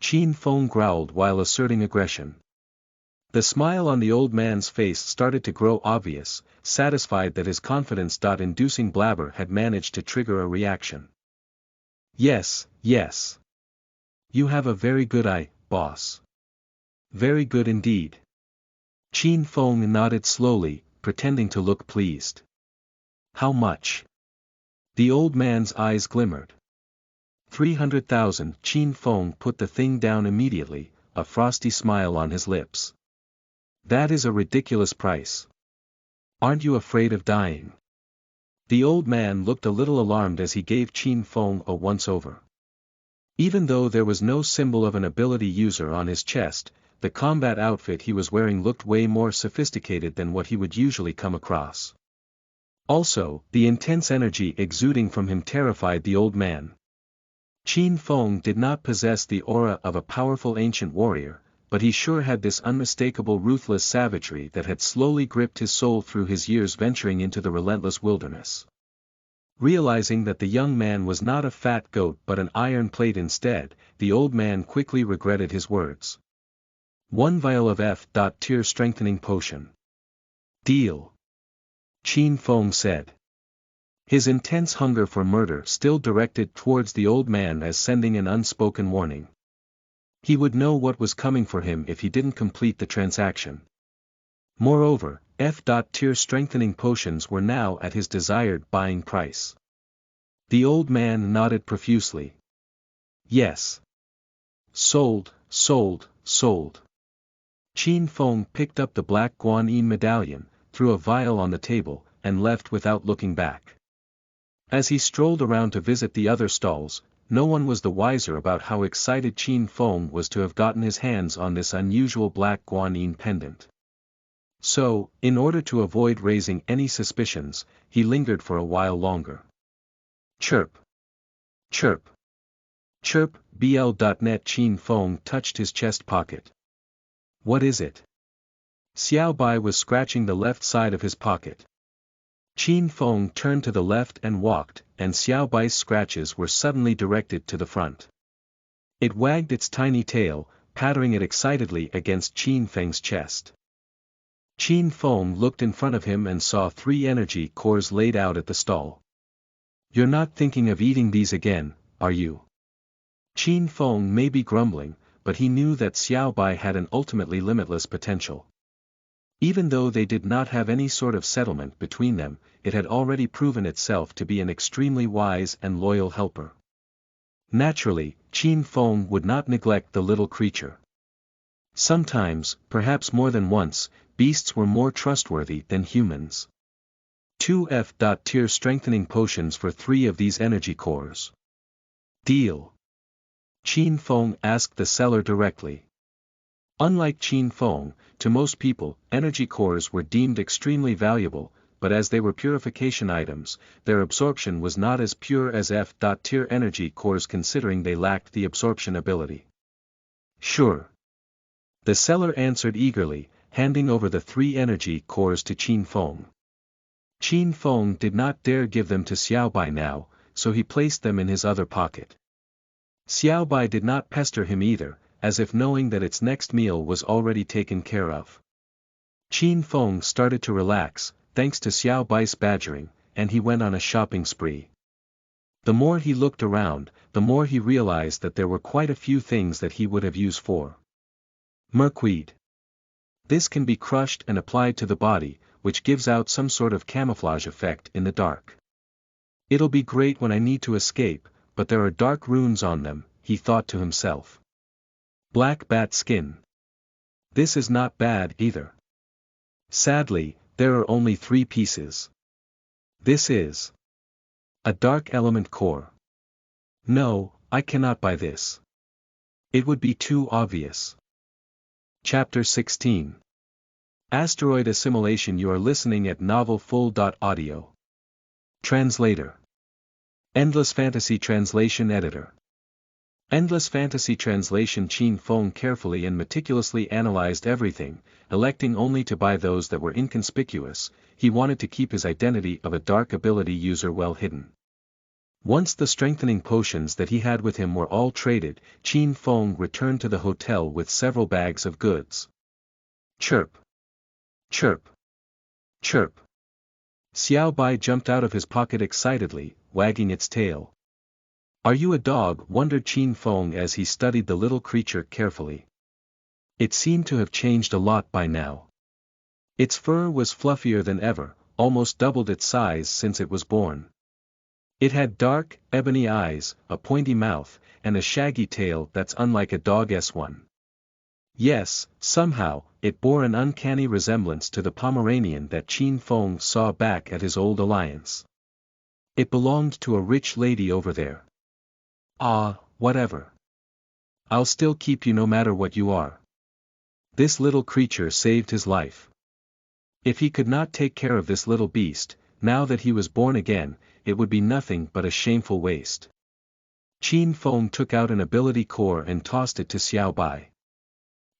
Qin Feng growled while asserting aggression. The smile on the old man's face started to grow obvious, satisfied that his confidence-inducing blabber had managed to trigger a reaction. Yes, yes. You have a very good eye, boss. Very good indeed. Qin Feng nodded slowly, pretending to look pleased. How much? The old man's eyes glimmered. 300,000. Qin Feng put the thing down immediately, a frosty smile on his lips. That is a ridiculous price. Aren't you afraid of dying? The old man looked a little alarmed as he gave Qin Feng a once-over. Even though there was no symbol of an ability user on his chest, the combat outfit he was wearing looked way more sophisticated than what he would usually come across. Also, the intense energy exuding from him terrified the old man. Qin Feng did not possess the aura of a powerful ancient warrior, but he sure had this unmistakable ruthless savagery that had slowly gripped his soul through his years venturing into the relentless wilderness. Realizing that the young man was not a fat goat but an iron plate instead, the old man quickly regretted his words. 1 vial of F.tier strengthening potion. Deal. Qin Feng said. His intense hunger for murder still directed towards the old man as sending an unspoken warning. He would know what was coming for him if he didn't complete the transaction. Moreover, F.tier strengthening potions were now at his desired buying price. The old man nodded profusely. Yes. Sold, sold, sold. Qin Feng picked up the black guanyin medallion, threw a vial on the table, and left without looking back. As he strolled around to visit the other stalls, no one was the wiser about how excited Qin Feng was to have gotten his hands on this unusual black guanyin pendant. So, in order to avoid raising any suspicions, he lingered for a while longer. Chirp. Chirp. Chirp. BL.net. Qin Feng touched his chest pocket. What is it? Xiao Bai was scratching the left side of his pocket. Qin Feng turned to the left and walked, and Xiao Bai's scratches were suddenly directed to the front. It wagged its tiny tail, pattering it excitedly against Qin Feng's chest. Qin Feng looked in front of him and saw 3 energy cores laid out at the stall. You're not thinking of eating these again, are you? Qin Feng may be grumbling, but he knew that Xiao Bai had an ultimately limitless potential. Even though they did not have any sort of settlement between them, it had already proven itself to be an extremely wise and loyal helper. Naturally, Qin Feng would not neglect the little creature. Sometimes, perhaps more than once, beasts were more trustworthy than humans. 2 F.tier strengthening potions for 3 of these energy cores. Deal. Qin Feng asked the seller directly. Unlike Qin Feng, to most people, energy cores were deemed extremely valuable, but as they were purification items, their absorption was not as pure as F.tier energy cores considering they lacked the absorption ability. Sure. The seller answered eagerly, handing over the 3 energy cores to Qin Feng. Qin Feng did not dare give them to Xiao Bai now, so he placed them in his other pocket. Xiao Bai did not pester him either, as if knowing that its next meal was already taken care of. Qin Feng started to relax, thanks to Xiao Bai's badgering, and he went on a shopping spree. The more he looked around, the more he realized that there were quite a few things that he would have used for. Merkweed. This can be crushed and applied to the body, which gives out some sort of camouflage effect in the dark. It'll be great when I need to escape, but there are dark runes on them, he thought to himself. Black bat skin. This is not bad either. Sadly, there are only 3 pieces. This is a dark element core. No, I cannot buy this. It would be too obvious. Chapter 16. Asteroid Assimilation. You are listening at novelfull.audio. Translator. Endless Fantasy Translation Editor. Endless Fantasy Translation. Qin Feng carefully and meticulously analyzed everything, electing only to buy those that were inconspicuous. He wanted to keep his identity of a dark ability user well hidden. Once the strengthening potions that he had with him were all traded, Qin Feng returned to the hotel with several bags of goods. Chirp! Chirp! Chirp! Xiao Bai jumped out of his pocket excitedly, wagging its tail. Are you a dog? Wondered Qin Feng as he studied the little creature carefully. It seemed to have changed a lot by now. Its fur was fluffier than ever, almost doubled its size since it was born. It had dark, ebony eyes, a pointy mouth, and a shaggy tail that's unlike a dog's one. Yes, somehow, it bore an uncanny resemblance to the Pomeranian that Qin Feng saw back at his old alliance. It belonged to a rich lady over there. Ah, whatever. I'll still keep you no matter what you are. This little creature saved his life. If he could not take care of this little beast, now that he was born again, it would be nothing but a shameful waste. Qin Feng took out an ability core and tossed it to Xiao Bai.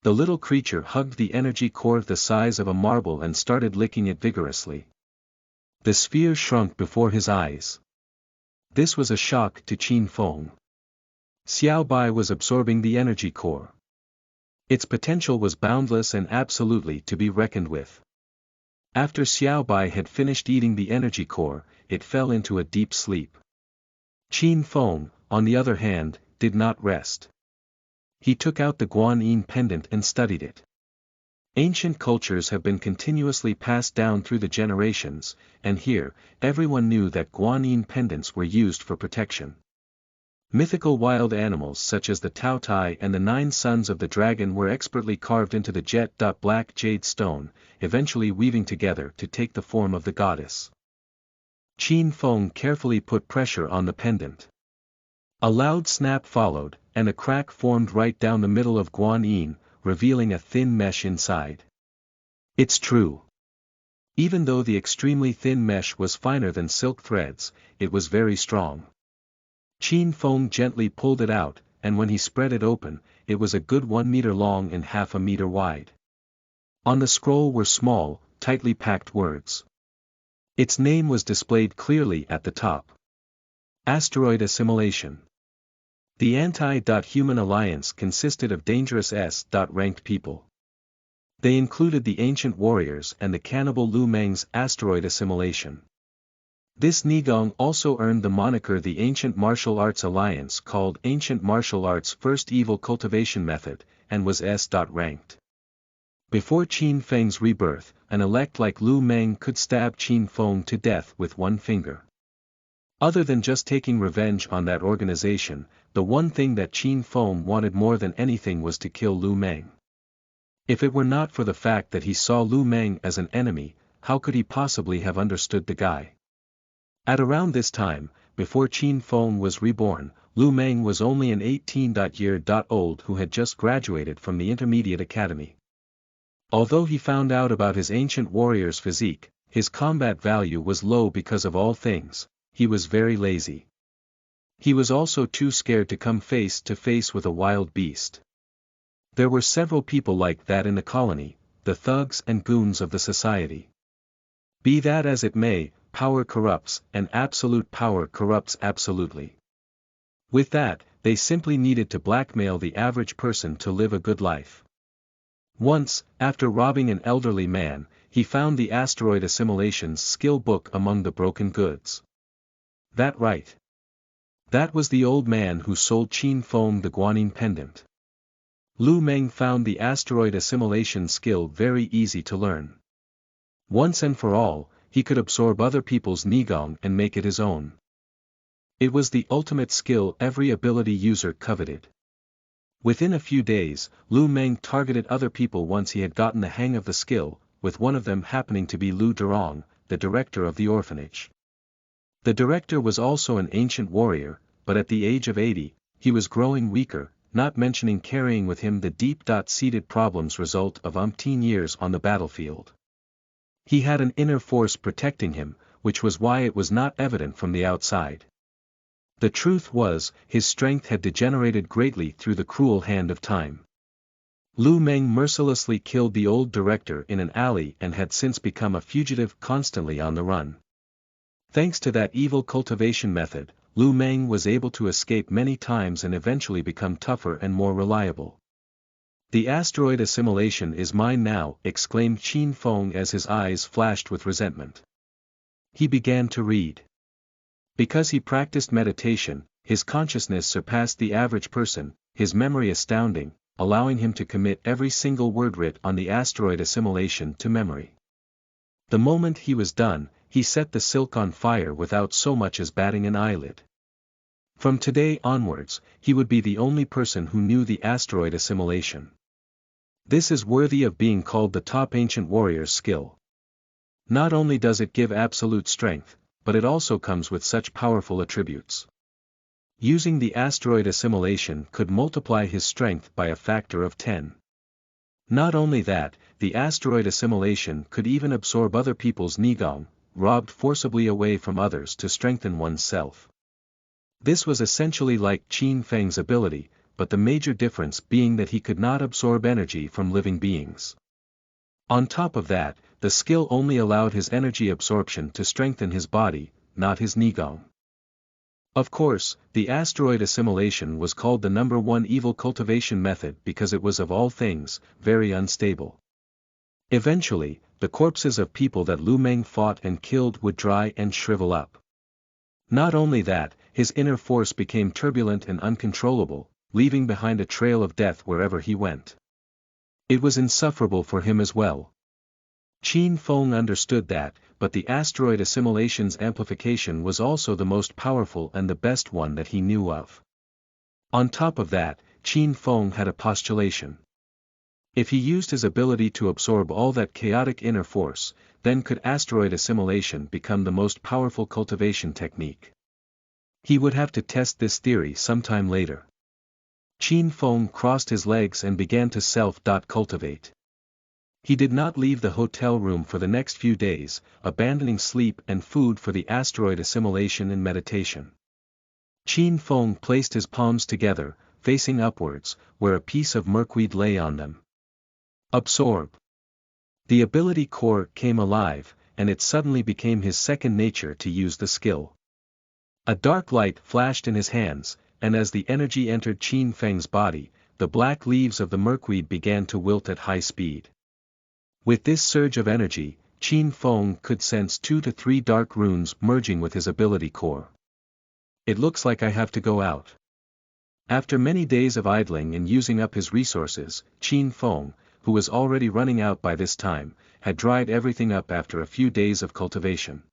The little creature hugged the energy core the size of a marble and started licking it vigorously. The sphere shrunk before his eyes. This was a shock to Qin Feng. Xiao Bai was absorbing the energy core. Its potential was boundless and absolutely to be reckoned with. After Xiao Bai had finished eating the energy core, it fell into a deep sleep. Qin Feng, on the other hand, did not rest. He took out the Guanyin pendant and studied it. Ancient cultures have been continuously passed down through the generations, and here, everyone knew that Guanyin pendants were used for protection. Mythical wild animals such as the Taotai and the 9 sons of the dragon were expertly carved into the jet-black jade stone, eventually weaving together to take the form of the goddess. Qin Feng carefully put pressure on the pendant. A loud snap followed, and a crack formed right down the middle of Guanyin, revealing a thin mesh inside. It's true. Even though the extremely thin mesh was finer than silk threads, it was very strong. Qin Feng gently pulled it out, and when he spread it open, it was a good 1 meter long and half a meter wide. On the scroll were small, tightly packed words. Its name was displayed clearly at the top. Asteroid Assimilation. The Anti-Human Alliance consisted of dangerous S-ranked people. They included the ancient warriors and the cannibal Lu Meng's asteroid assimilation. This Nigong also earned the moniker the Ancient Martial Arts Alliance, called Ancient Martial Arts' first evil cultivation method, and was S-ranked. Before Qin Feng's rebirth, an elect like Lu Meng could stab Qin Feng to death with one finger. Other than just taking revenge on that organization, the one thing that Qin Feng wanted more than anything was to kill Lu Meng. If it were not for the fact that he saw Lu Meng as an enemy, how could he possibly have understood the guy? At around this time, before Qin Feng was reborn, Lu Meng was only an 18-year-old who had just graduated from the Intermediate Academy. Although he found out about his ancient warrior's physique, his combat value was low because of all things, he was very lazy. He was also too scared to come face to face with a wild beast. There were several people like that in the colony, the thugs and goons of the society. Be that as it may, power corrupts, and absolute power corrupts absolutely. With that, they simply needed to blackmail the average person to live a good life. Once, after robbing an elderly man, he found the asteroid assimilation's skill book among the broken goods. That right. That was the old man who sold Qin Feng the Guanyin pendant. Lu Meng found the asteroid assimilation skill very easy to learn. Once and for all, he could absorb other people's Nigong and make it his own. It was the ultimate skill every ability user coveted. Within a few days, Lu Meng targeted other people once he had gotten the hang of the skill, with one of them happening to be Lu Durong, the director of the orphanage. The director was also an ancient warrior, but at the age of 80, he was growing weaker, not mentioning carrying with him the deep-seated problems result of umpteen years on the battlefield. He had an inner force protecting him, which was why it was not evident from the outside. The truth was, his strength had degenerated greatly through the cruel hand of time. Lu Meng mercilessly killed the old director in an alley and had since become a fugitive constantly on the run. Thanks to that evil cultivation method, Lu Meng was able to escape many times and eventually become tougher and more reliable. "The asteroid assimilation is mine now," exclaimed Qin Feng as his eyes flashed with resentment. He began to read. Because he practiced meditation, his consciousness surpassed the average person, his memory astounding, allowing him to commit every single word writ on the asteroid assimilation to memory. The moment he was done, he set the silk on fire without so much as batting an eyelid. From today onwards, he would be the only person who knew the asteroid assimilation. This is worthy of being called the top ancient warrior's skill. Not only does it give absolute strength, but it also comes with such powerful attributes. Using the asteroid assimilation could multiply his strength by a factor of 10. Not only that, the asteroid assimilation could even absorb other people's nigong, robbed forcibly away from others to strengthen one's self. This was essentially like Qin Feng's ability, but the major difference being that he could not absorb energy from living beings. On top of that, the skill only allowed his energy absorption to strengthen his body, not his nigong. Of course, the asteroid assimilation was called the #1 evil cultivation method because it was of all things, very unstable. Eventually, the corpses of people that Lu Meng fought and killed would dry and shrivel up. Not only that, his inner force became turbulent and uncontrollable, leaving behind a trail of death wherever he went. It was insufferable for him as well. Qin Feng understood that, but the asteroid assimilation's amplification was also the most powerful and the best one that he knew of. On top of that, Qin Feng had a postulation. If he used his ability to absorb all that chaotic inner force, then could asteroid assimilation become the most powerful cultivation technique. He would have to test this theory sometime later. Qin Feng crossed his legs and began to self-cultivate. He did not leave the hotel room for the next few days, abandoning sleep and food for the asteroid assimilation and meditation. Qin Feng placed his palms together, facing upwards, where a piece of merkweed lay on them. Absorb. The ability core came alive, and it suddenly became his second nature to use the skill. A dark light flashed in his hands, and as the energy entered Qin Feng's body, the black leaves of the merkweed began to wilt at high speed. With this surge of energy, Qin Feng could sense 2 to 3 dark runes merging with his ability core. It looks like I have to go out. After many days of idling and using up his resources, Qin Feng, who was already running out by this time, had dried everything up after a few days of cultivation.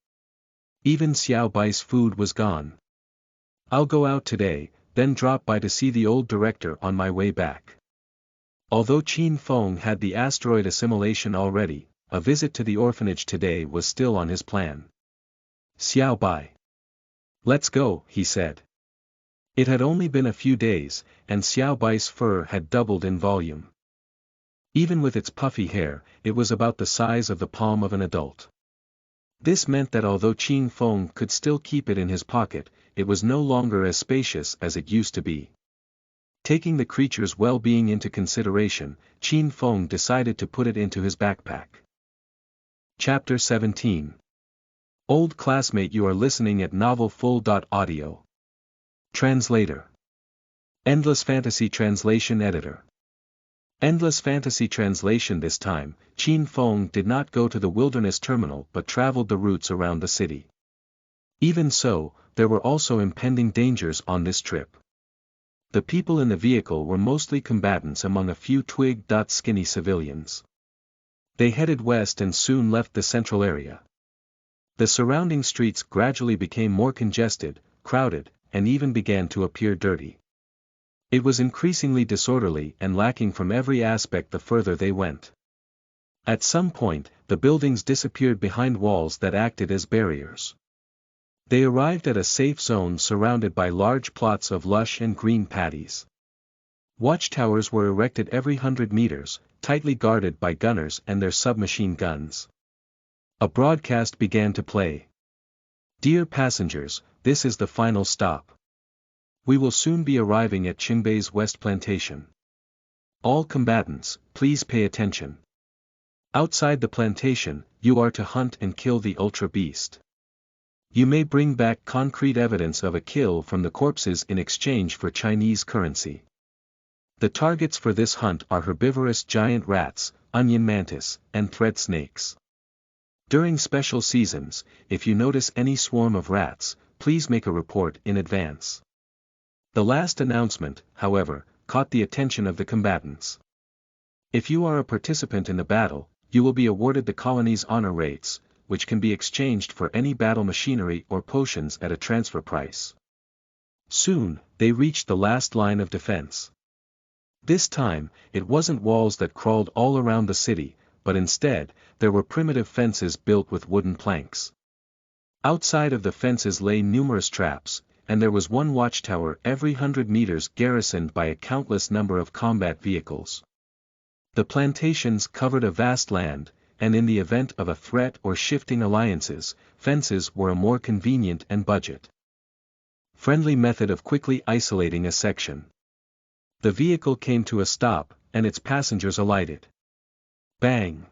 Even Xiao Bai's food was gone. I'll go out today, then drop by to see the old director on my way back. Although Qin Feng had the asteroid assimilation already, a visit to the orphanage today was still on his plan. Xiao Bai. Let's go, he said. It had only been a few days, and Xiao Bai's fur had doubled in volume. Even with its puffy hair, it was about the size of the palm of an adult. This meant that although Qin Feng could still keep it in his pocket, it was no longer as spacious as it used to be. Taking the creature's well-being into consideration, Qin Feng decided to put it into his backpack. Chapter 17. Old classmate, you are listening at novelfull.audio. Translator. Endless Fantasy Translation Editor. Endless Fantasy Translation. This time, Qin Feng did not go to the wilderness terminal but traveled the routes around the city. Even so, there were also impending dangers on this trip. The people in the vehicle were mostly combatants among a few twig-skinny civilians. They headed west and soon left the central area. The surrounding streets gradually became more congested, crowded, and even began to appear dirty. It was increasingly disorderly and lacking from every aspect the further they went. At some point, the buildings disappeared behind walls that acted as barriers. They arrived at a safe zone surrounded by large plots of lush and green paddies. Watchtowers were erected every 100 meters, tightly guarded by gunners and their submachine guns. A broadcast began to play. Dear passengers, this is the final stop. We will soon be arriving at Qingbei's West Plantation. All combatants, please pay attention. Outside the plantation, you are to hunt and kill the Ultra Beast. You may bring back concrete evidence of a kill from the corpses in exchange for Chinese currency. The targets for this hunt are herbivorous giant rats, onion mantis, and thread snakes. During special seasons, if you notice any swarm of rats, please make a report in advance. The last announcement, however, caught the attention of the combatants. If you are a participant in the battle, you will be awarded the colony's honor rates, which can be exchanged for any battle machinery or potions at a transfer price. Soon, they reached the last line of defense. This time, it wasn't walls that crawled all around the city, but instead, there were primitive fences built with wooden planks. Outside of the fences lay numerous traps, and there was one watchtower every 100 meters garrisoned by a countless number of combat vehicles. The plantations covered a vast land, and in the event of a threat or shifting alliances, fences were a more convenient and budget-friendly method of quickly isolating a section. The vehicle came to a stop, and its passengers alighted. Bang!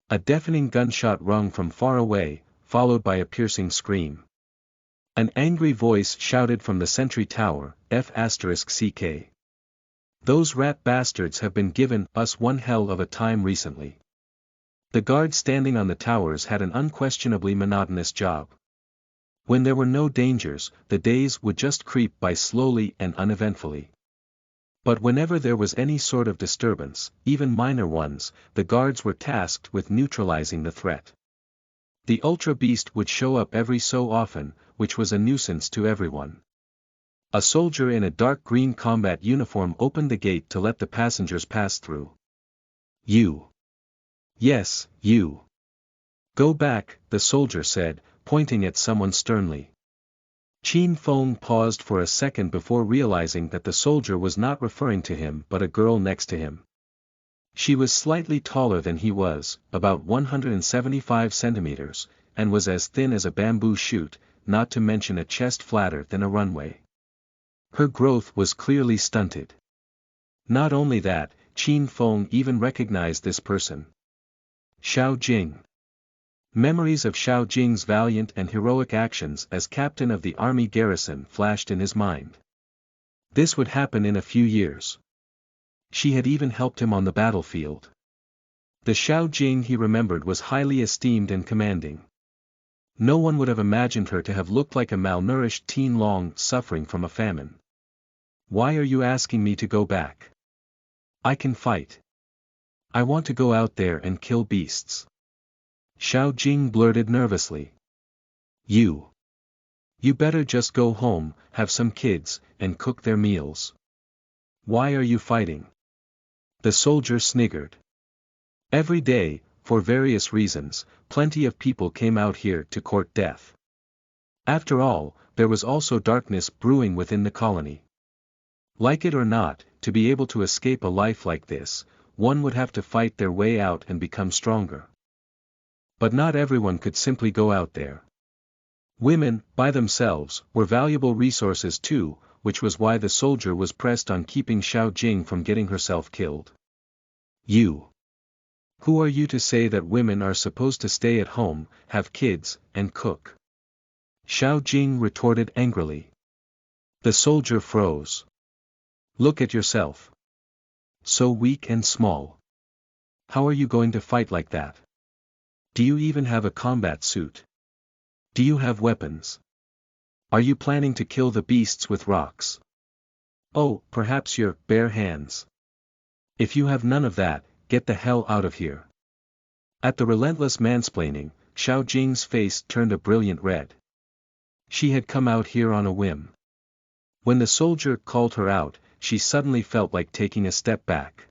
A deafening gunshot rung from far away, followed by a piercing scream. An angry voice shouted from the sentry tower, F***CK. Those rat bastards have been giving us one hell of a time recently. The guard standing on the towers had an unquestionably monotonous job. When there were no dangers, the days would just creep by slowly and uneventfully. But whenever there was any sort of disturbance, even minor ones, the guards were tasked with neutralizing the threat. The Ultra Beast would show up every so often, which was a nuisance to everyone. A soldier in a dark green combat uniform opened the gate to let the passengers pass through. You. Yes, you. Go back, the soldier said, pointing at someone sternly. Qin Feng paused for a second before realizing that the soldier was not referring to him but a girl next to him. She was slightly taller than he was, about 175 centimeters, and was as thin as a bamboo shoot, not to mention a chest flatter than a runway. Her growth was clearly stunted. Not only that, Qin Feng even recognized this person. Xiao Jing. Memories of Xiao Jing's valiant and heroic actions as captain of the army garrison flashed in his mind. This would happen in a few years. She had even helped him on the battlefield. The Xiao Jing he remembered was highly esteemed and commanding. No one would have imagined her to have looked like a malnourished teen long suffering from a famine. Why are you asking me to go back? I can fight. I want to go out there and kill beasts. Xiao Jing blurted nervously. You better just go home, have some kids, and cook their meals. Why are you fighting? The soldier sniggered. Every day, for various reasons, plenty of people came out here to court death. After all, there was also darkness brewing within the colony. Like it or not, to be able to escape a life like this, one would have to fight their way out and become stronger. But not everyone could simply go out there. Women, by themselves, were valuable resources too, which was why the soldier was pressed on keeping Xiao Jing from getting herself killed. You. Who are you to say that women are supposed to stay at home, have kids, and cook? Xiao Jing retorted angrily. The soldier froze. Look at yourself. So weak and small. How are you going to fight like that? Do you even have a combat suit? Do you have weapons? Are you planning to kill the beasts with rocks? Oh, perhaps your bare hands. If you have none of that, get the hell out of here. At the relentless mansplaining, Xiao Jing's face turned a brilliant red. She had come out here on a whim. When the soldier called her out, she suddenly felt like taking a step back.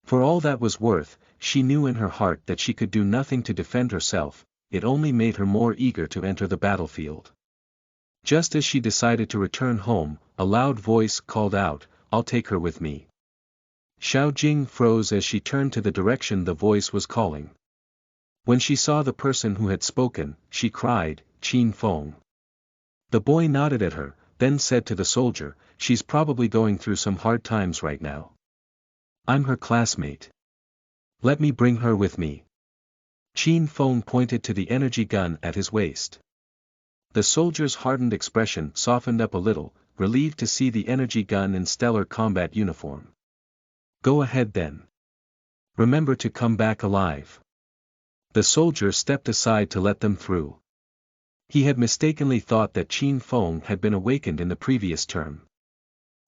For all that was worth, she knew in her heart that she could do nothing to defend herself, it only made her more eager to enter the battlefield. Just as she decided to return home, a loud voice called out, "I'll take her with me." Xiao Jing froze as she turned to the direction the voice was calling. When she saw the person who had spoken, she cried, "Qin Feng." The boy nodded at her, then said to the soldier, "She's probably going through some hard times right now. I'm her classmate. Let me bring her with me." Qin Feng pointed to the energy gun at his waist. The soldier's hardened expression softened up a little, relieved to see the energy gun in stellar combat uniform. Go ahead then. Remember to come back alive. The soldier stepped aside to let them through. He had mistakenly thought that Qin Feng had been awakened in the previous term.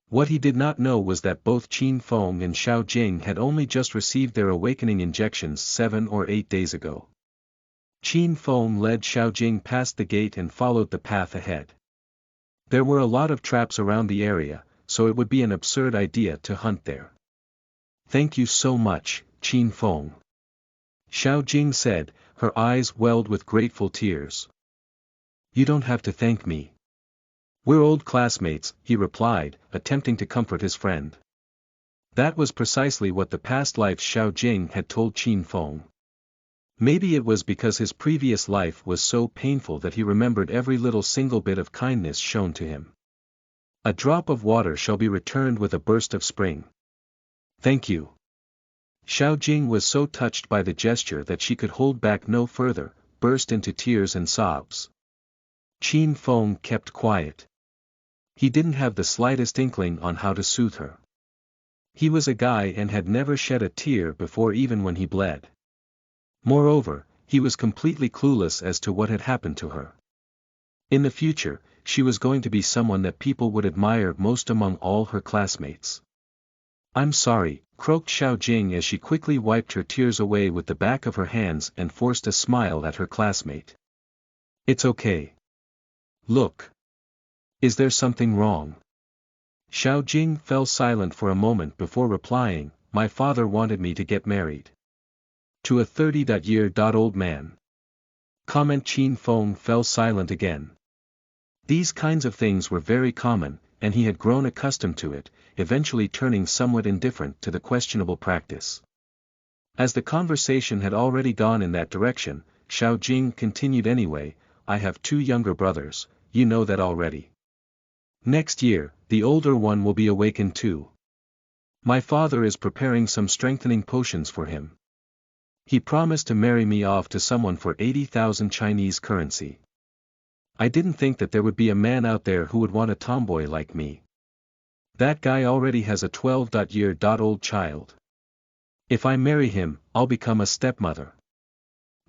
What he did not know was that both Qin Feng and Xiao Jing had only just received their awakening injections 7 or 8 days ago. Qin Feng led Xiao Jing past the gate and followed the path ahead. There were a lot of traps around the area, so it would be an absurd idea to hunt there. Thank you so much, Qin Feng. Xiao Jing said, her eyes welled with grateful tears. You don't have to thank me. We're old classmates, he replied, attempting to comfort his friend. That was precisely what the past life Xiao Jing had told Qin Feng. Maybe it was because his previous life was so painful that he remembered every little single bit of kindness shown to him. A drop of water shall be returned with a burst of spring. Thank you. Xiao Jing was so touched by the gesture that she could hold back no further, burst into tears and sobs. Qin Feng kept quiet. He didn't have the slightest inkling on how to soothe her. He was a guy and had never shed a tear before, even when he bled. Moreover, he was completely clueless as to what had happened to her. In the future, she was going to be someone that people would admire most among all her classmates. I'm sorry, croaked Xiao Jing as she quickly wiped her tears away with the back of her hands and forced a smile at her classmate. It's okay. Look. Is there something wrong? Xiao Jing fell silent for a moment before replying, my father wanted me to get married. To a 30-year-old man. Comment. Qin Feng fell silent again. These kinds of things were very common, and he had grown accustomed to it, eventually turning somewhat indifferent to the questionable practice. As the conversation had already gone in that direction, Xiao Jing continued anyway, I have 2 younger brothers, you know that already. Next year, the older one will be awakened too. My father is preparing some strengthening potions for him. He promised to marry me off to someone for 80,000 Chinese currency. I didn't think that there would be a man out there who would want a tomboy like me. That guy already has a 12-year-old child. If I marry him, I'll become a stepmother.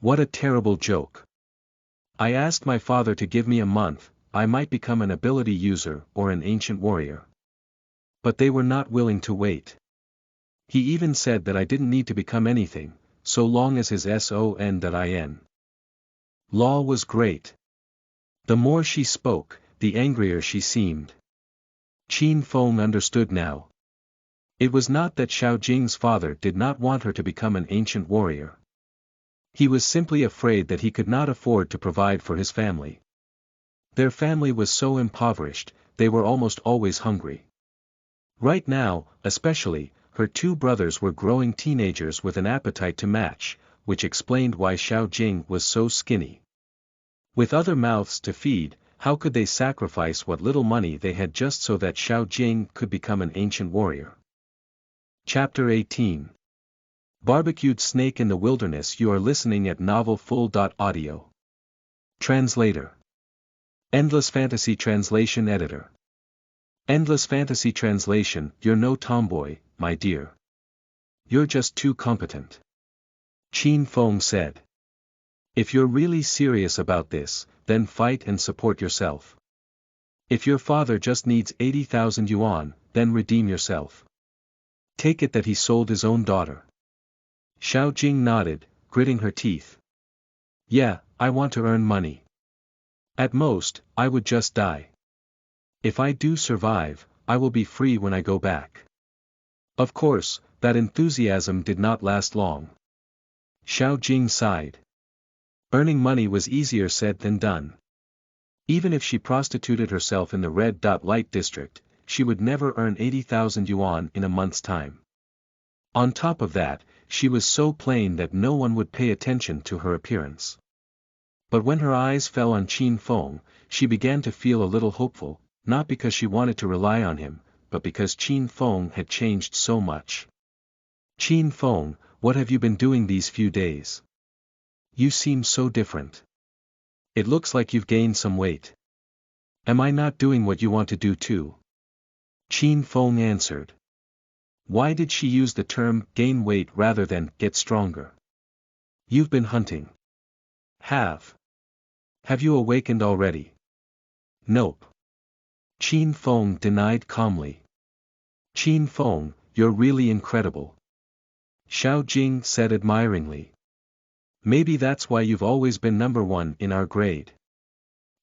What a terrible joke. I asked my father to give me a month, I might become an ability user or an ancient warrior. But they were not willing to wait. He even said that I didn't need to become anything, so long as his son. Law was great. The more she spoke, the angrier she seemed. Qin Feng understood now. It was not that Xiao Jing's father did not want her to become an ancient warrior. He was simply afraid that he could not afford to provide for his family. Their family was so impoverished, they were almost always hungry. Right now, especially, her 2 brothers were growing teenagers with an appetite to match, which explained why Xiao Jing was so skinny. With other mouths to feed, how could they sacrifice what little money they had just so that Xiao Jing could become an ancient warrior? Chapter 18. Barbecued Snake in the Wilderness. You are listening at novelfull.audio. Translator. Endless Fantasy Translation Editor. Endless Fantasy Translation. You're no tomboy, my dear. You're just too competent. Qin Feng said. If you're really serious about this, then fight and support yourself. If your father just needs 80,000 yuan, then redeem yourself. Take it that he sold his own daughter. Xiao Jing nodded, gritting her teeth. Yeah, I want to earn money. At most, I would just die. If I do survive, I will be free when I go back. Of course, that enthusiasm did not last long. Xiao Jing sighed. Earning money was easier said than done. Even if she prostituted herself in the red light district, she would never earn 80,000 yuan in a month's time. On top of that, she was so plain that no one would pay attention to her appearance. But when her eyes fell on Qin Feng, she began to feel a little hopeful, not because she wanted to rely on him, but because Qin Feng had changed so much. Qin Feng, what have you been doing these few days? You seem so different. It looks like you've gained some weight. Am I not doing what you want to do too? Qin Feng answered. Why did she use the term gain weight rather than get stronger? You've been hunting. Have you awakened already? Nope. Qin Feng denied calmly. Qin Feng, you're really incredible. Xiao Jing said admiringly. Maybe that's why you've always been number one in our grade.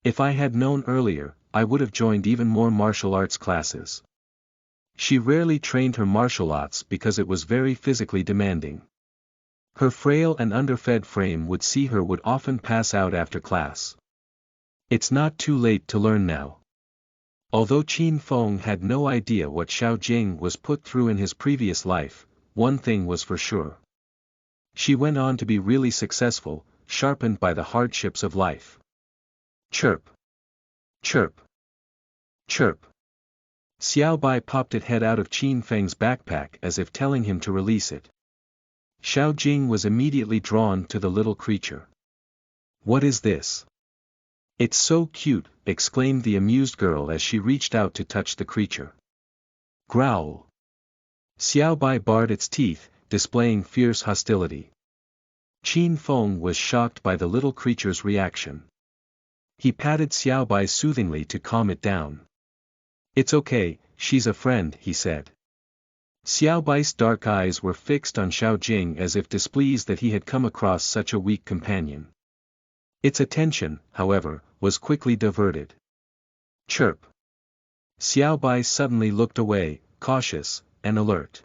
If I had known earlier, I would have joined even more martial arts classes. She rarely trained her martial arts because it was very physically demanding. Her frail and underfed frame would see her would often pass out after class. It's not too late to learn now. Although Qin Feng had no idea what Xiao Jing was put through in his previous life, one thing was for sure. She went on to be really successful, sharpened by the hardships of life. Chirp. Chirp. Chirp. Xiao Bai popped its head out of Qin Feng's backpack as if telling him to release it. Xiao Jing was immediately drawn to the little creature. What is this? It's so cute, exclaimed the amused girl as she reached out to touch the creature. Growl. Xiao Bai bared its teeth, displaying fierce hostility. Qin Feng was shocked by the little creature's reaction. He patted Xiao Bai soothingly to calm it down. It's okay, she's a friend, he said. Xiao Bai's dark eyes were fixed on Xiao Jing as if displeased that he had come across such a weak companion. Its attention, however, was quickly diverted. Chirp. Xiao Bai suddenly looked away, cautious and alert.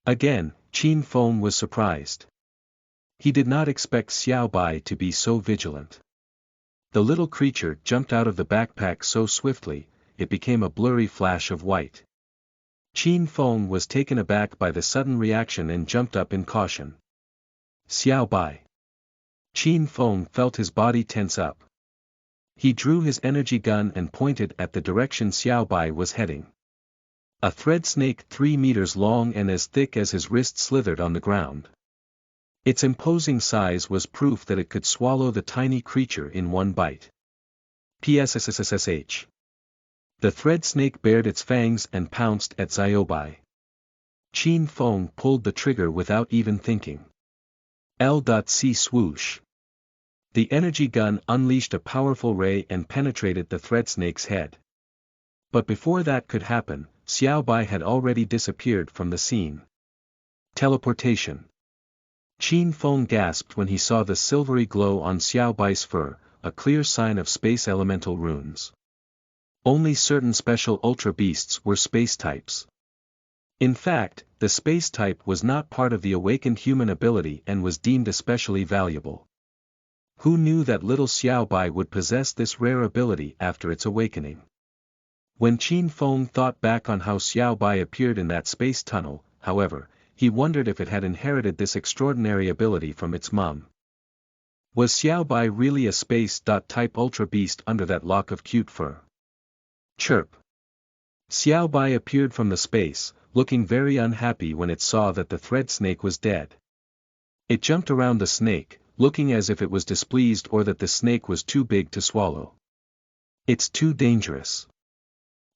Again, Qin Feng was surprised. He did not expect Xiao Bai to be so vigilant. The little creature jumped out of the backpack so swiftly, it became a blurry flash of white. Qin Feng was taken aback by the sudden reaction and jumped up in caution. Xiao Bai. Qin Feng felt his body tense up. He drew his energy gun and pointed at the direction Xiao Bai was heading. A thread snake 3 meters long and as thick as his wrist slithered on the ground. Its imposing size was proof that it could swallow the tiny creature in one bite. PSSSSH. The thread snake bared its fangs and pounced at Xiao Bai. Qin Feng pulled the trigger without even thinking. L.C. swoosh. The energy gun unleashed a powerful ray and penetrated the thread snake's head. But before that could happen, Xiao Bai had already disappeared from the scene. Teleportation. Qin Feng gasped when he saw the silvery glow on Xiao Bai's fur, a clear sign of space elemental runes. Only certain special ultra beasts were space types. In fact, the space type was not part of the awakened human ability and was deemed especially valuable. Who knew that little Xiao Bai would possess this rare ability after its awakening? When Qin Feng thought back on how Xiao Bai appeared in that space tunnel, however, he wondered if it had inherited this extraordinary ability from its mom. Was Xiao Bai really a space-type ultra beast under that lock of cute fur? Chirp. Xiao Bai appeared from the space, looking very unhappy when it saw that the thread snake was dead. It jumped around the snake, looking as if it was displeased or that the snake was too big to swallow. It's too dangerous.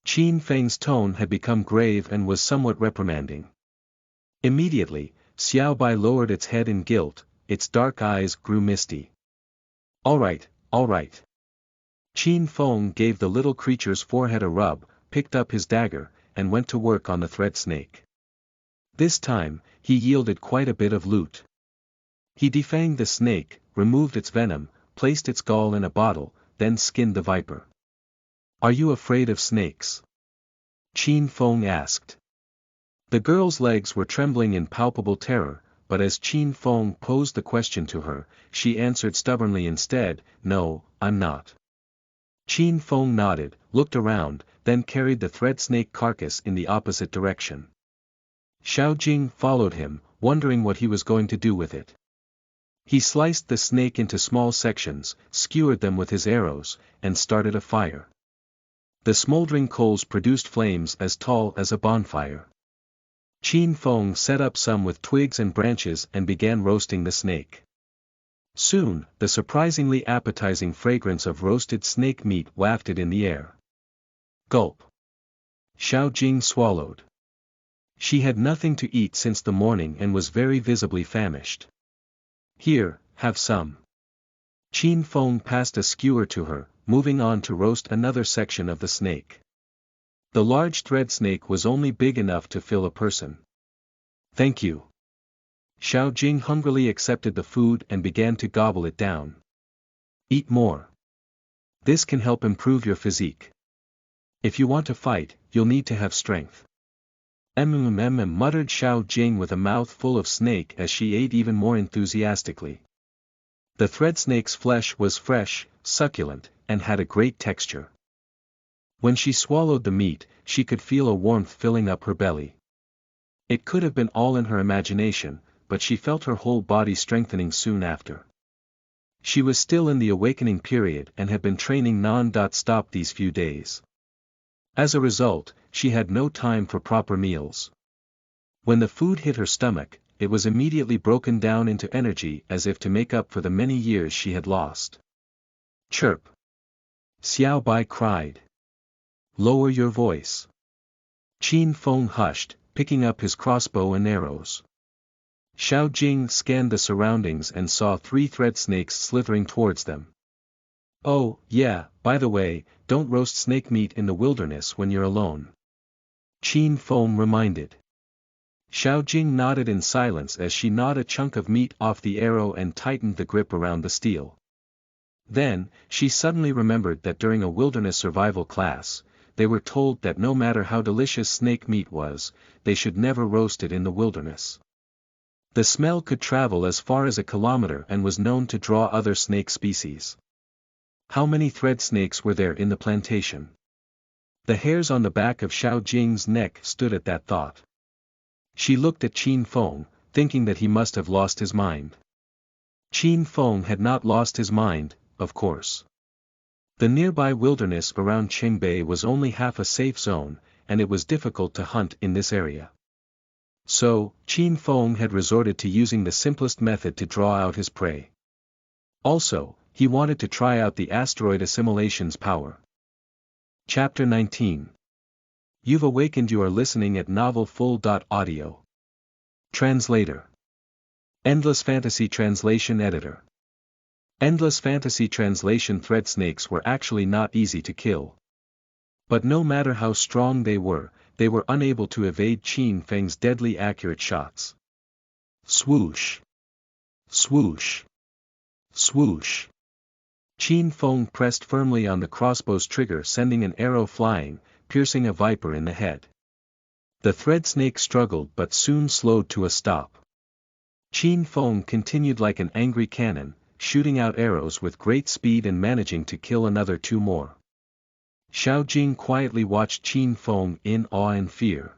Qin Feng's tone had become grave and was somewhat reprimanding. Immediately, Xiao Bai lowered its head in guilt, its dark eyes grew misty. All right. Qin Feng gave the little creature's forehead a rub, picked up his dagger, and went to work on the thread snake. This time, he yielded quite a bit of loot. He defanged the snake, removed its venom, placed its gall in a bottle, then skinned the viper. Are you afraid of snakes? Qin Feng asked. The girl's legs were trembling in palpable terror, but as Qin Feng posed the question to her, she answered stubbornly instead, No, I'm not. Qin Feng nodded, looked around, then carried the thread snake carcass in the opposite direction. Xiao Jing followed him, wondering what he was going to do with it. He sliced the snake into small sections, skewered them with his arrows, and started a fire. The smoldering coals produced flames as tall as a bonfire. Qin Feng set up some with twigs and branches and began roasting the snake. Soon, the surprisingly appetizing fragrance of roasted snake meat wafted in the air. Gulp. Xiao Jing swallowed. She had nothing to eat since the morning and was very visibly famished. Here, have some. Qin Feng passed a skewer to her, moving on to roast another section of the snake. The large thread snake was only big enough to fill a person. Thank you. Xiao Jing hungrily accepted the food and began to gobble it down. Eat more. This can help improve your physique. If you want to fight, you'll need to have strength. Muttered Xiao Jing with a mouth full of snake as she ate even more enthusiastically. The thread snake's flesh was fresh, succulent, and had a great texture. When she swallowed the meat, she could feel a warmth filling up her belly. It could have been all in her imagination, but she felt her whole body strengthening soon after. She was still in the awakening period and had been training non-stop these few days. As a result, she had no time for proper meals. When the food hit her stomach, it was immediately broken down into energy as if to make up for the many years she had lost. Chirp! Xiao Bai cried. Lower your voice. Qin Feng hushed, picking up his crossbow and arrows. Xiao Jing scanned the surroundings and saw 3 thread snakes slithering towards them. Oh, yeah, by the way, don't roast snake meat in the wilderness when you're alone. Qin Feng reminded. Xiao Jing nodded in silence as she gnawed a chunk of meat off the arrow and tightened the grip around the steel. Then, she suddenly remembered that during a wilderness survival class, they were told that no matter how delicious snake meat was, they should never roast it in the wilderness. The smell could travel as far as a kilometer and was known to draw other snake species. How many thread snakes were there in the plantation? The hairs on the back of Xiao Jing's neck stood at that thought. She looked at Qin Feng, thinking that he must have lost his mind. Qin Feng had not lost his mind, of course. The nearby wilderness around Qingbei was only half a safe zone, and it was difficult to hunt in this area. So, Qin Feng had resorted to using the simplest method to draw out his prey. Also, he wanted to try out the asteroid assimilation's power. Chapter 19. You've awakened. You are listening at novelfull.audio. Translator. Endless Fantasy Translation Editor. Endless Fantasy Translation thread snakes were actually not easy to kill. But no matter how strong they were unable to evade Qin Feng's deadly accurate shots. Swoosh! Swoosh! Swoosh! Qin Feng pressed firmly on the crossbow's trigger, sending an arrow flying, piercing a viper in the head. The thread snake struggled but soon slowed to a stop. Qin Feng continued like an angry cannon, shooting out arrows with great speed and managing to kill another 2 more. Xiao Jing quietly watched Qin Feng in awe and fear.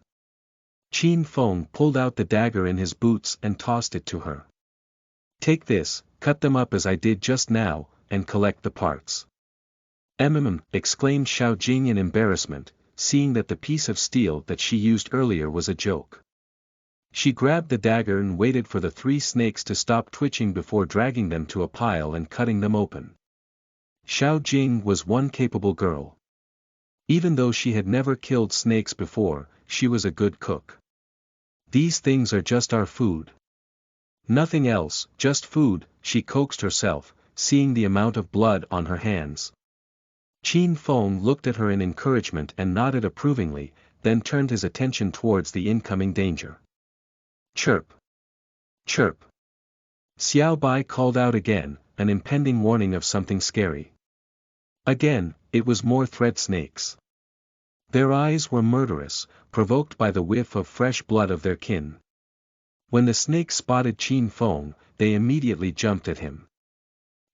Qin Feng pulled out the dagger in his boots and tossed it to her. Take this, cut them up as I did just now, and collect the parts. Exclaimed Xiao Jing in embarrassment, seeing that the piece of steel that she used earlier was a joke. She grabbed the dagger and waited for the 3 snakes to stop twitching before dragging them to a pile and cutting them open. Xiao Jing was one capable girl. Even though she had never killed snakes before, she was a good cook. These things are just our food. Nothing else, just food, she coaxed herself, seeing the amount of blood on her hands. Qin Feng looked at her in encouragement and nodded approvingly, then turned his attention towards the incoming danger. Chirp! Chirp! Xiao Bai called out again, an impending warning of something scary. Again, it was more thread snakes. Their eyes were murderous, provoked by the whiff of fresh blood of their kin. When the snakes spotted Qin Feng, they immediately jumped at him.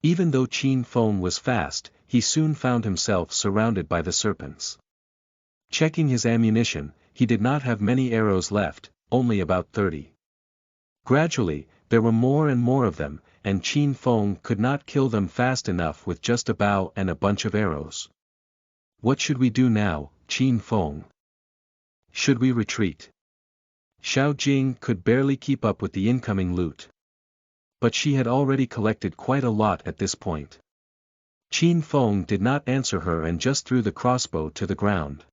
Even though Qin Feng was fast, he soon found himself surrounded by the serpents. Checking his ammunition, he did not have many arrows left, only about 30. Gradually, there were more and more of them, and Qin Feng could not kill them fast enough with just a bow and a bunch of arrows. What should we do now, Qin Feng? Should we retreat? Xiao Jing could barely keep up with the incoming loot. but she had already collected quite a lot at this point. Qin Feng did not answer her and just threw the crossbow to the ground.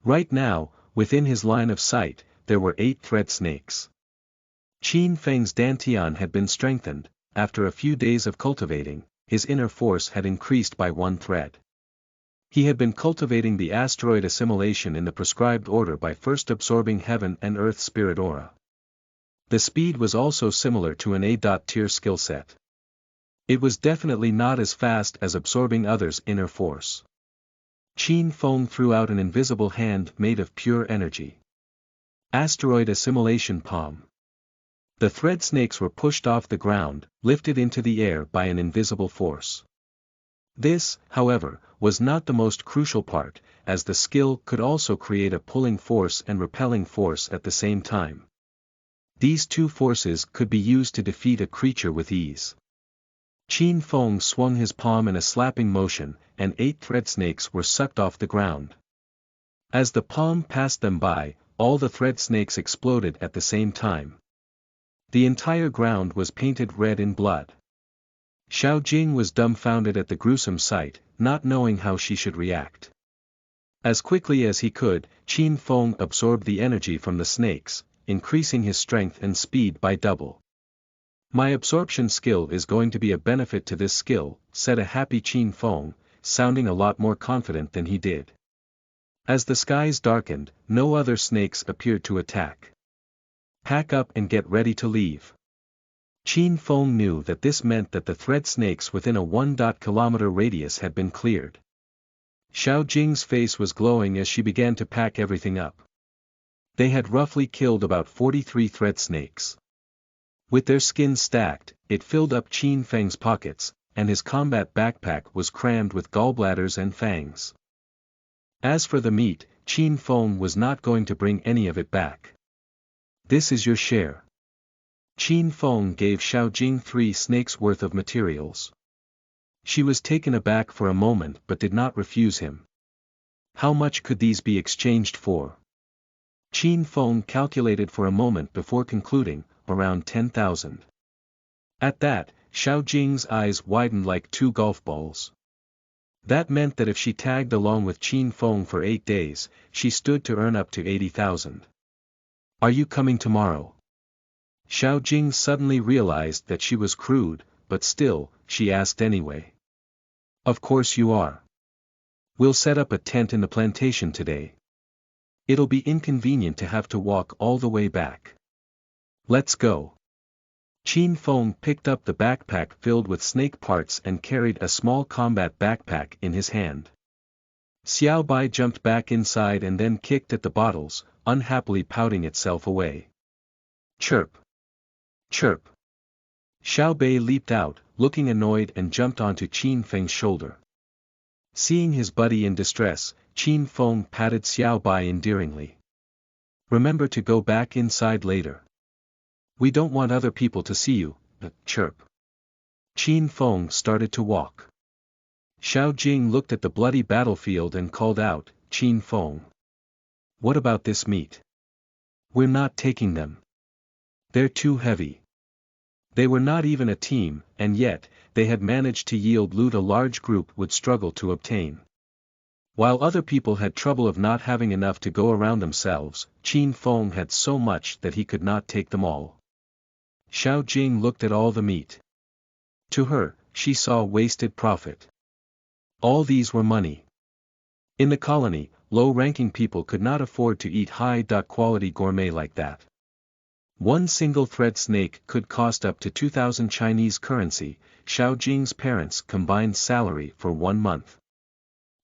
Right now, within his line of sight, there were 8 thread snakes. Qin Feng's dantian had been strengthened. After a few days of cultivating, his inner force had increased by 1 thread. He had been cultivating the asteroid assimilation in the prescribed order by first absorbing heaven and earth spirit aura. The speed was also similar to an A-tier skill set. It was definitely not as fast as absorbing others' inner force. Qin Feng threw out an invisible hand made of pure energy. Asteroid assimilation palm. The thread snakes were pushed off the ground, lifted into the air by an invisible force. This, however, was not the most crucial part, as the skill could also create a pulling force and repelling force at the same time. These 2 forces could be used to defeat a creature with ease. Qin Feng swung his palm in a slapping motion, and 8 thread snakes were sucked off the ground. As the palm passed them by, all the thread snakes exploded at the same time. The entire ground was painted red in blood. Xiao Jing was dumbfounded at the gruesome sight, not knowing how she should react. As quickly as he could, Qin Feng absorbed the energy from the snakes, increasing his strength and speed by double. "My absorption skill is going to be a benefit to this skill," said a happy Qin Feng, sounding a lot more confident than he did. As the skies darkened, no other snakes appeared to attack. "Pack up and get ready to leave." Qin Feng knew that this meant that the thread snakes within a 1-kilometer radius had been cleared. Xiao Jing's face was glowing as she began to pack everything up. They had roughly killed about 43 thread snakes. With their skins stacked, it filled up Qin Feng's pockets, and his combat backpack was crammed with gallbladders and fangs. As for the meat, Qin Feng was not going to bring any of it back. "This is your share." Qin Feng gave Xiao Jing 3 snakes worth of materials. She was taken aback for a moment but did not refuse him. How much could these be exchanged for? Qin Feng calculated for a moment before concluding, around 10,000. At that, Xiao Jing's eyes widened like 2 golf balls. That meant that if she tagged along with Qin Feng for 8 days, she stood to earn up to 80,000. "Are you coming tomorrow?" Xiao Jing suddenly realized that she was crude, but still, she asked anyway. "Of course you are. We'll set up a tent in the plantation today. It'll be inconvenient to have to walk all the way back. Let's go." Qin Feng picked up the backpack filled with snake parts and carried a small combat backpack in his hand. Xiao Bai jumped back inside and then kicked at the bottles, unhappily pouting itself away. "Chirp! Chirp!" Xiao Bai leaped out, looking annoyed, and jumped onto Qin Feng's shoulder. Seeing his buddy in distress, Qin Feng patted Xiao Bai endearingly. "Remember to go back inside later. We don't want other people to see you." Chirp. Qin Feng started to walk. Xiao Jing looked at the bloody battlefield and called out, "Qin Feng. What about this meat? We're not taking them. They're too heavy." They were not even a team, and yet, they had managed to yield loot a large group would struggle to obtain. While other people had trouble of not having enough to go around themselves, Qin Feng had so much that he could not take them all. Xiao Jing looked at all the meat. To her, she saw wasted profit. All these were money. In the colony, low-ranking people could not afford to eat high-quality gourmet like that. One single thread snake could cost up to 2,000 Chinese currency, Xiao Jing's parents' combined salary for 1 month.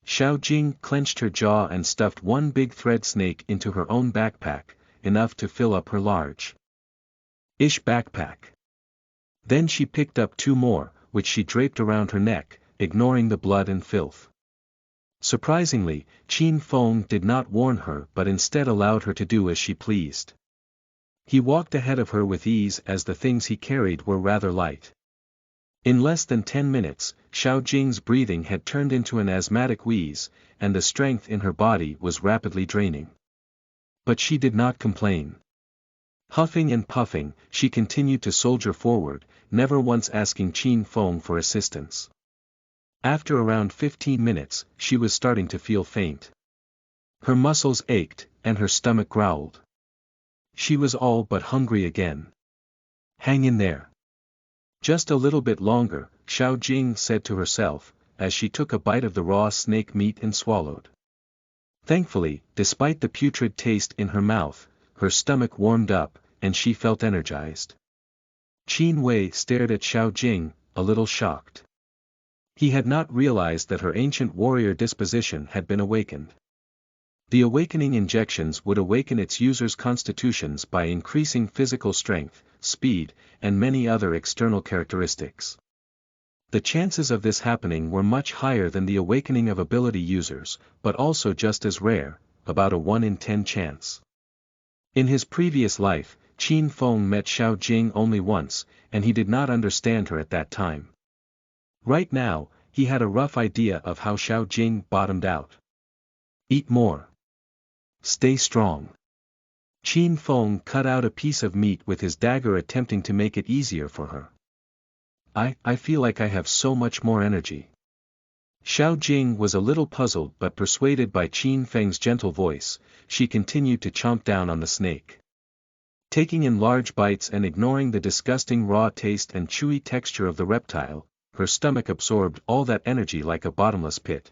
Xiao Jing clenched her jaw and stuffed one big thread snake into her own backpack, enough to fill up her large-ish backpack. Then she picked up 2 more, which she draped around her neck, ignoring the blood and filth. Surprisingly, Qin Feng did not warn her but instead allowed her to do as she pleased. He walked ahead of her with ease as the things he carried were rather light. In less than 10 minutes, Xiao Jing's breathing had turned into an asthmatic wheeze, and the strength in her body was rapidly draining. But she did not complain. Huffing and puffing, she continued to soldier forward, never once asking Qin Feng for assistance. After around 15 minutes, she was starting to feel faint. Her muscles ached, and her stomach growled. She was all but hungry again. Hang in there. Just a little bit longer, Xiao Jing said to herself, as she took a bite of the raw snake meat and swallowed. Thankfully, despite the putrid taste in her mouth, her stomach warmed up, and she felt energized. Qin Wei stared at Xiao Jing, a little shocked. He had not realized that her ancient warrior disposition had been awakened. The awakening injections would awaken its users' constitutions by increasing physical strength, speed, and many other external characteristics. The chances of this happening were much higher than the awakening of ability users, but also just as rare, about a 1 in 10 chance. In his previous life, Qin Feng met Xiao Jing only once, and he did not understand her at that time. Right now, he had a rough idea of how Xiao Jing bottomed out. Eat more. Stay strong. Qin Feng cut out a piece of meat with his dagger, attempting to make it easier for her. I feel like I have so much more energy. Xiao Jing was a little puzzled, but persuaded by Qin Feng's gentle voice, she continued to chomp down on the snake. Taking in large bites and ignoring the disgusting raw taste and chewy texture of the reptile, her stomach absorbed all that energy like a bottomless pit.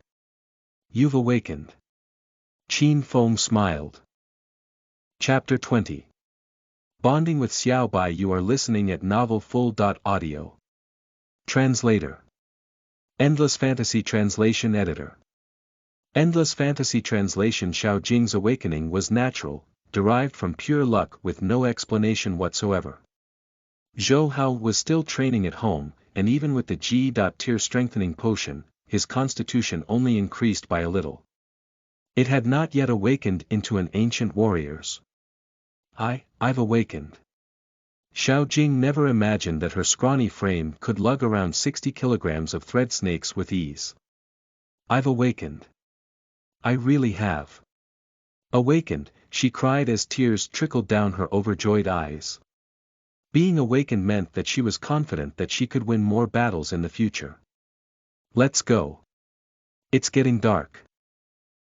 You've awakened. Qin Feng smiled. Chapter 20. Bonding with Xiao Bai. You are listening at novelfull.audio. Translator. Endless Fantasy Translation Editor. Endless Fantasy Translation. Xiao Jing's awakening was natural, derived from pure luck with no explanation whatsoever. Zhou Hao was still training at home, and even with the G.Tier strengthening potion, his constitution only increased by a little. It had not yet awakened into an ancient warrior's. I've awakened. Xiao Jing never imagined that her scrawny frame could lug around 60 kilograms of thread snakes with ease. I've awakened. I really have. Awakened, she cried as tears trickled down her overjoyed eyes. Being awakened meant that she was confident that she could win more battles in the future. Let's go. It's getting dark.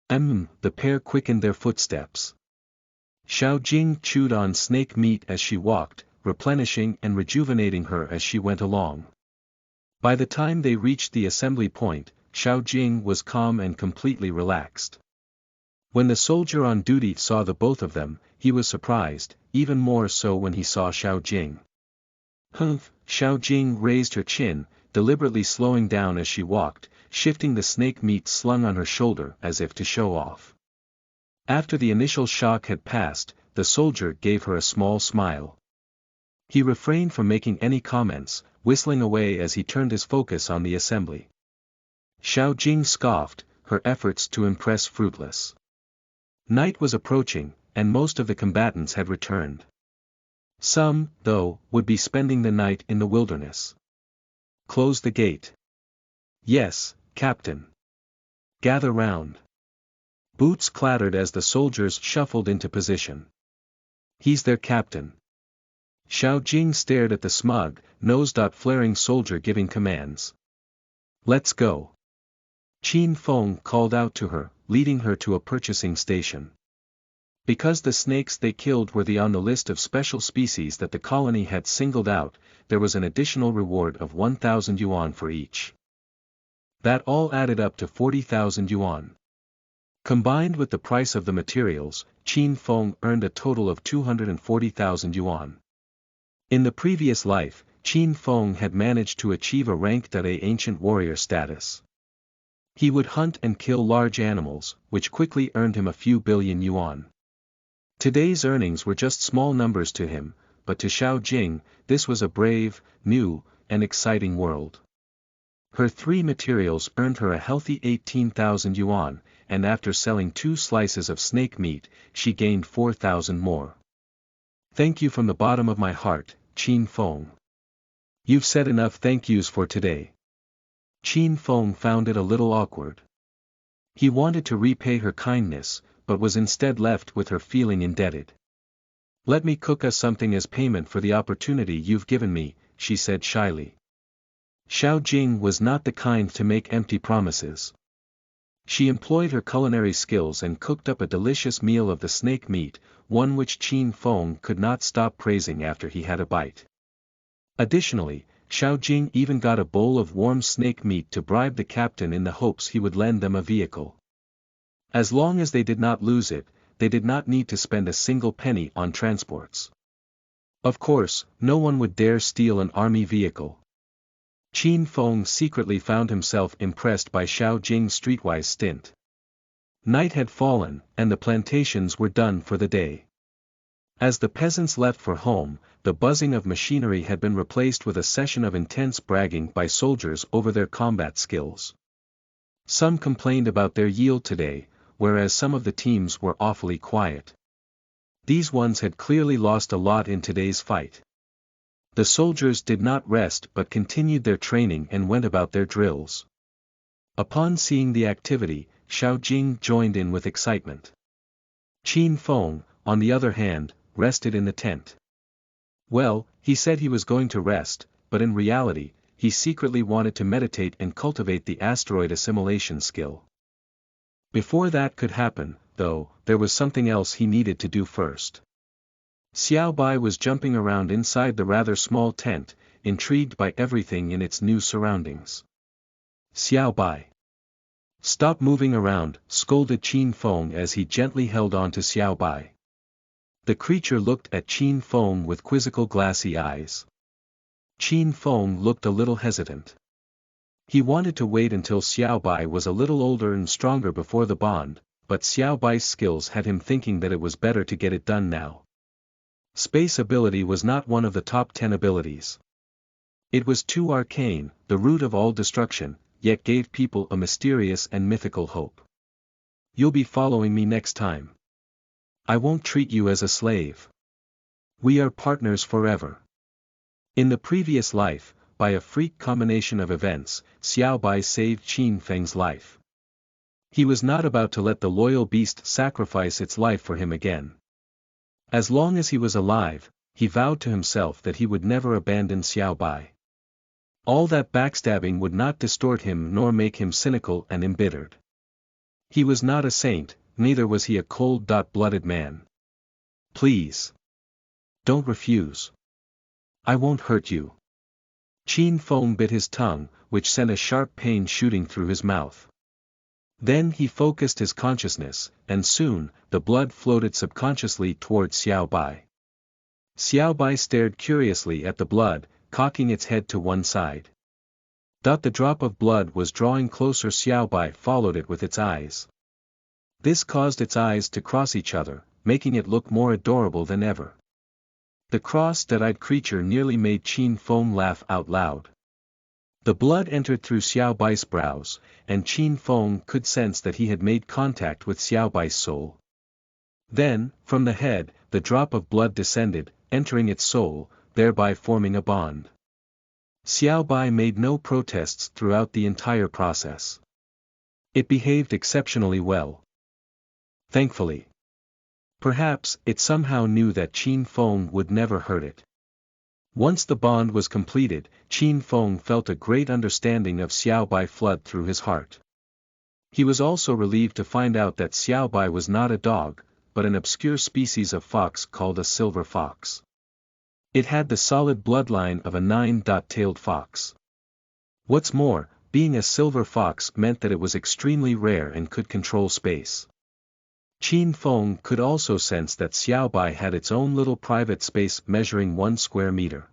The pair quickened their footsteps. Xiao Jing chewed on snake meat as she walked, replenishing and rejuvenating her as she went along. By the time they reached the assembly point, Xiao Jing was calm and completely relaxed. When the soldier on duty saw the both of them, he was surprised, even more so when he saw Xiao Jing. Humph! Xiao Jing raised her chin, deliberately slowing down as she walked, shifting the snake meat slung on her shoulder as if to show off. After the initial shock had passed, the soldier gave her a small smile. He refrained from making any comments, whistling away as he turned his focus on the assembly. Xiao Jing scoffed, her efforts to impress fruitless. Night was approaching, and most of the combatants had returned. Some, though, would be spending the night in the wilderness. Close the gate. Yes, Captain. Gather round. Boots clattered as the soldiers shuffled into position. He's their captain. Xiao Jing stared at the smug, nose-flaring soldier giving commands. Let's go. Qin Feng called out to her, leading her to a purchasing station. Because the snakes they killed were on the list of special species that the colony had singled out, there was an additional reward of 1,000 yuan for each. That all added up to 40,000 yuan. Combined with the price of the materials, Qin Feng earned a total of 240,000 yuan. In the previous life, Qin Feng had managed to achieve a ranked A ancient warrior status. He would hunt and kill large animals, which quickly earned him a few billion yuan. Today's earnings were just small numbers to him, but to Xiao Jing, this was a brave, new, and exciting world. Her 3 materials earned her a healthy 18,000 yuan, and after selling 2 slices of snake meat, she gained 4,000 more. Thank you from the bottom of my heart, Qin Feng. You've said enough thank yous for today. Qin Feng found it a little awkward. He wanted to repay her kindness, but was instead left with her feeling indebted. Let me cook us something as payment for the opportunity you've given me, she said shyly. Xiao Jing was not the kind to make empty promises. She employed her culinary skills and cooked up a delicious meal of the snake meat, one which Qin Feng could not stop praising after he had a bite. Additionally, Xiao Jing even got a bowl of warm snake meat to bribe the captain in the hopes he would lend them a vehicle. As long as they did not lose it, they did not need to spend a single penny on transports. Of course, no one would dare steal an army vehicle. Qin Feng secretly found himself impressed by Xiao Jing's streetwise stint. Night had fallen, and the plantations were done for the day. As the peasants left for home, the buzzing of machinery had been replaced with a session of intense bragging by soldiers over their combat skills. Some complained about their yield today, whereas some of the teams were awfully quiet. These ones had clearly lost a lot in today's fight. The soldiers did not rest but continued their training and went about their drills. Upon seeing the activity, Xiao Jing joined in with excitement. Qin Feng, on the other hand, rested in the tent. Well, he said he was going to rest, but in reality, he secretly wanted to meditate and cultivate the asteroid assimilation skill. Before that could happen, though, there was something else he needed to do first. Xiao Bai was jumping around inside the rather small tent, intrigued by everything in its new surroundings. Xiao Bai. Stop moving around, scolded Qin Feng as he gently held on to Xiao Bai. The creature looked at Qin Feng with quizzical glassy eyes. Qin Feng looked a little hesitant. He wanted to wait until Xiao Bai was a little older and stronger before the bond, but Xiao Bai's skills had him thinking that it was better to get it done now. Space ability was not one of the top 10 abilities. It was too arcane, the root of all destruction, yet gave people a mysterious and mythical hope. You'll be following me next time. I won't treat you as a slave. We are partners forever. In the previous life, by a freak combination of events, Xiao Bai saved Qin Feng's life. He was not about to let the loyal beast sacrifice its life for him again. As long as he was alive, he vowed to himself that he would never abandon Xiao Bai. All that backstabbing would not distort him nor make him cynical and embittered. He was not a saint, neither was he a cold-blooded man. Please. Don't refuse. I won't hurt you. Qin Feng bit his tongue, which sent a sharp pain shooting through his mouth. Then he focused his consciousness, and soon, the blood floated subconsciously toward Xiao Bai. Xiao Bai stared curiously at the blood, cocking its head to one side. The drop of blood was drawing closer. Xiao Bai followed it with its eyes. This caused its eyes to cross each other, making it look more adorable than ever. The cross-eyed creature nearly made Qin Feng laugh out loud. The blood entered through Xiao Bai's brows, and Qin Feng could sense that he had made contact with Xiao Bai's soul. Then, from the head, the drop of blood descended, entering its soul, thereby forming a bond. Xiao Bai made no protests throughout the entire process. It behaved exceptionally well. Thankfully. Perhaps it somehow knew that Qin Feng would never hurt it. Once the bond was completed, Qin Feng felt a great understanding of Xiao Bai flood through his heart. He was also relieved to find out that Xiao Bai was not a dog, but an obscure species of fox called a silver fox. It had the solid bloodline of a nine-tailed fox. What's more, being a silver fox meant that it was extremely rare and could control space. Qin Feng could also sense that Xiao Bai had its own little private space measuring 1 square meter.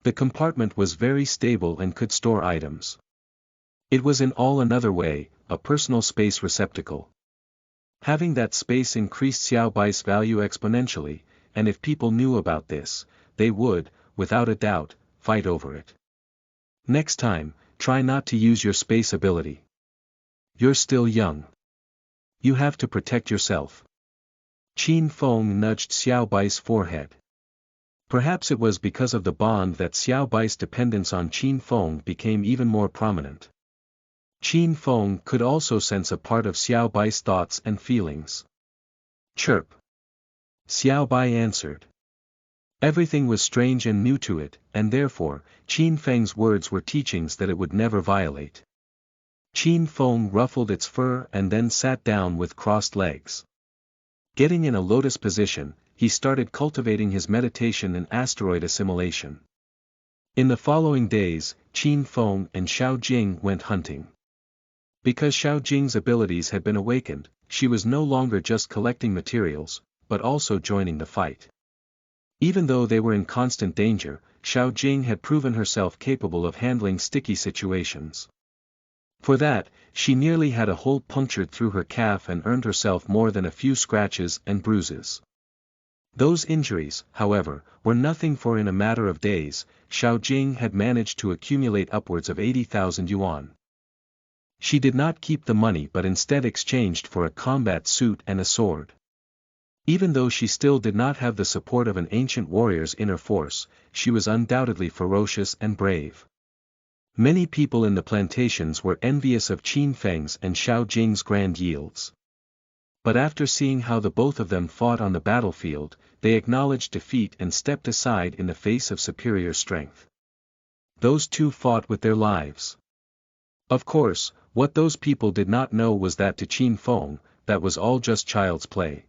The compartment was very stable and could store items. It was in all another way, a personal space receptacle. Having that space increased Xiao Bai's value exponentially, and if people knew about this, they would, without a doubt, fight over it. Next time, try not to use your space ability. You're still young. You have to protect yourself. Qin Feng nudged Xiao Bai's forehead. Perhaps it was because of the bond that Xiao Bai's dependence on Qin Feng became even more prominent. Qin Feng could also sense a part of Xiao Bai's thoughts and feelings. Chirp. Xiao Bai answered. Everything was strange and new to it, and therefore, Qin Feng's words were teachings that it would never violate. Qin Feng ruffled its fur and then sat down with crossed legs. Getting in a lotus position, he started cultivating his meditation and asteroid assimilation. In the following days, Qin Feng and Xiao Jing went hunting. Because Xiao Jing's abilities had been awakened, she was no longer just collecting materials, but also joining the fight. Even though they were in constant danger, Xiao Jing had proven herself capable of handling sticky situations. For that, she nearly had a hole punctured through her calf and earned herself more than a few scratches and bruises. Those injuries, however, were nothing, for in a matter of days, Xiao Jing had managed to accumulate upwards of 80,000 yuan. She did not keep the money but instead exchanged for a combat suit and a sword. Even though she still did not have the support of an ancient warrior's inner force, she was undoubtedly ferocious and brave. Many people in the plantations were envious of Qin Feng's and Xiao Jing's grand yields. But after seeing how the both of them fought on the battlefield, they acknowledged defeat and stepped aside in the face of superior strength. Those two fought with their lives. Of course, what those people did not know was that to Qin Feng, that was all just child's play.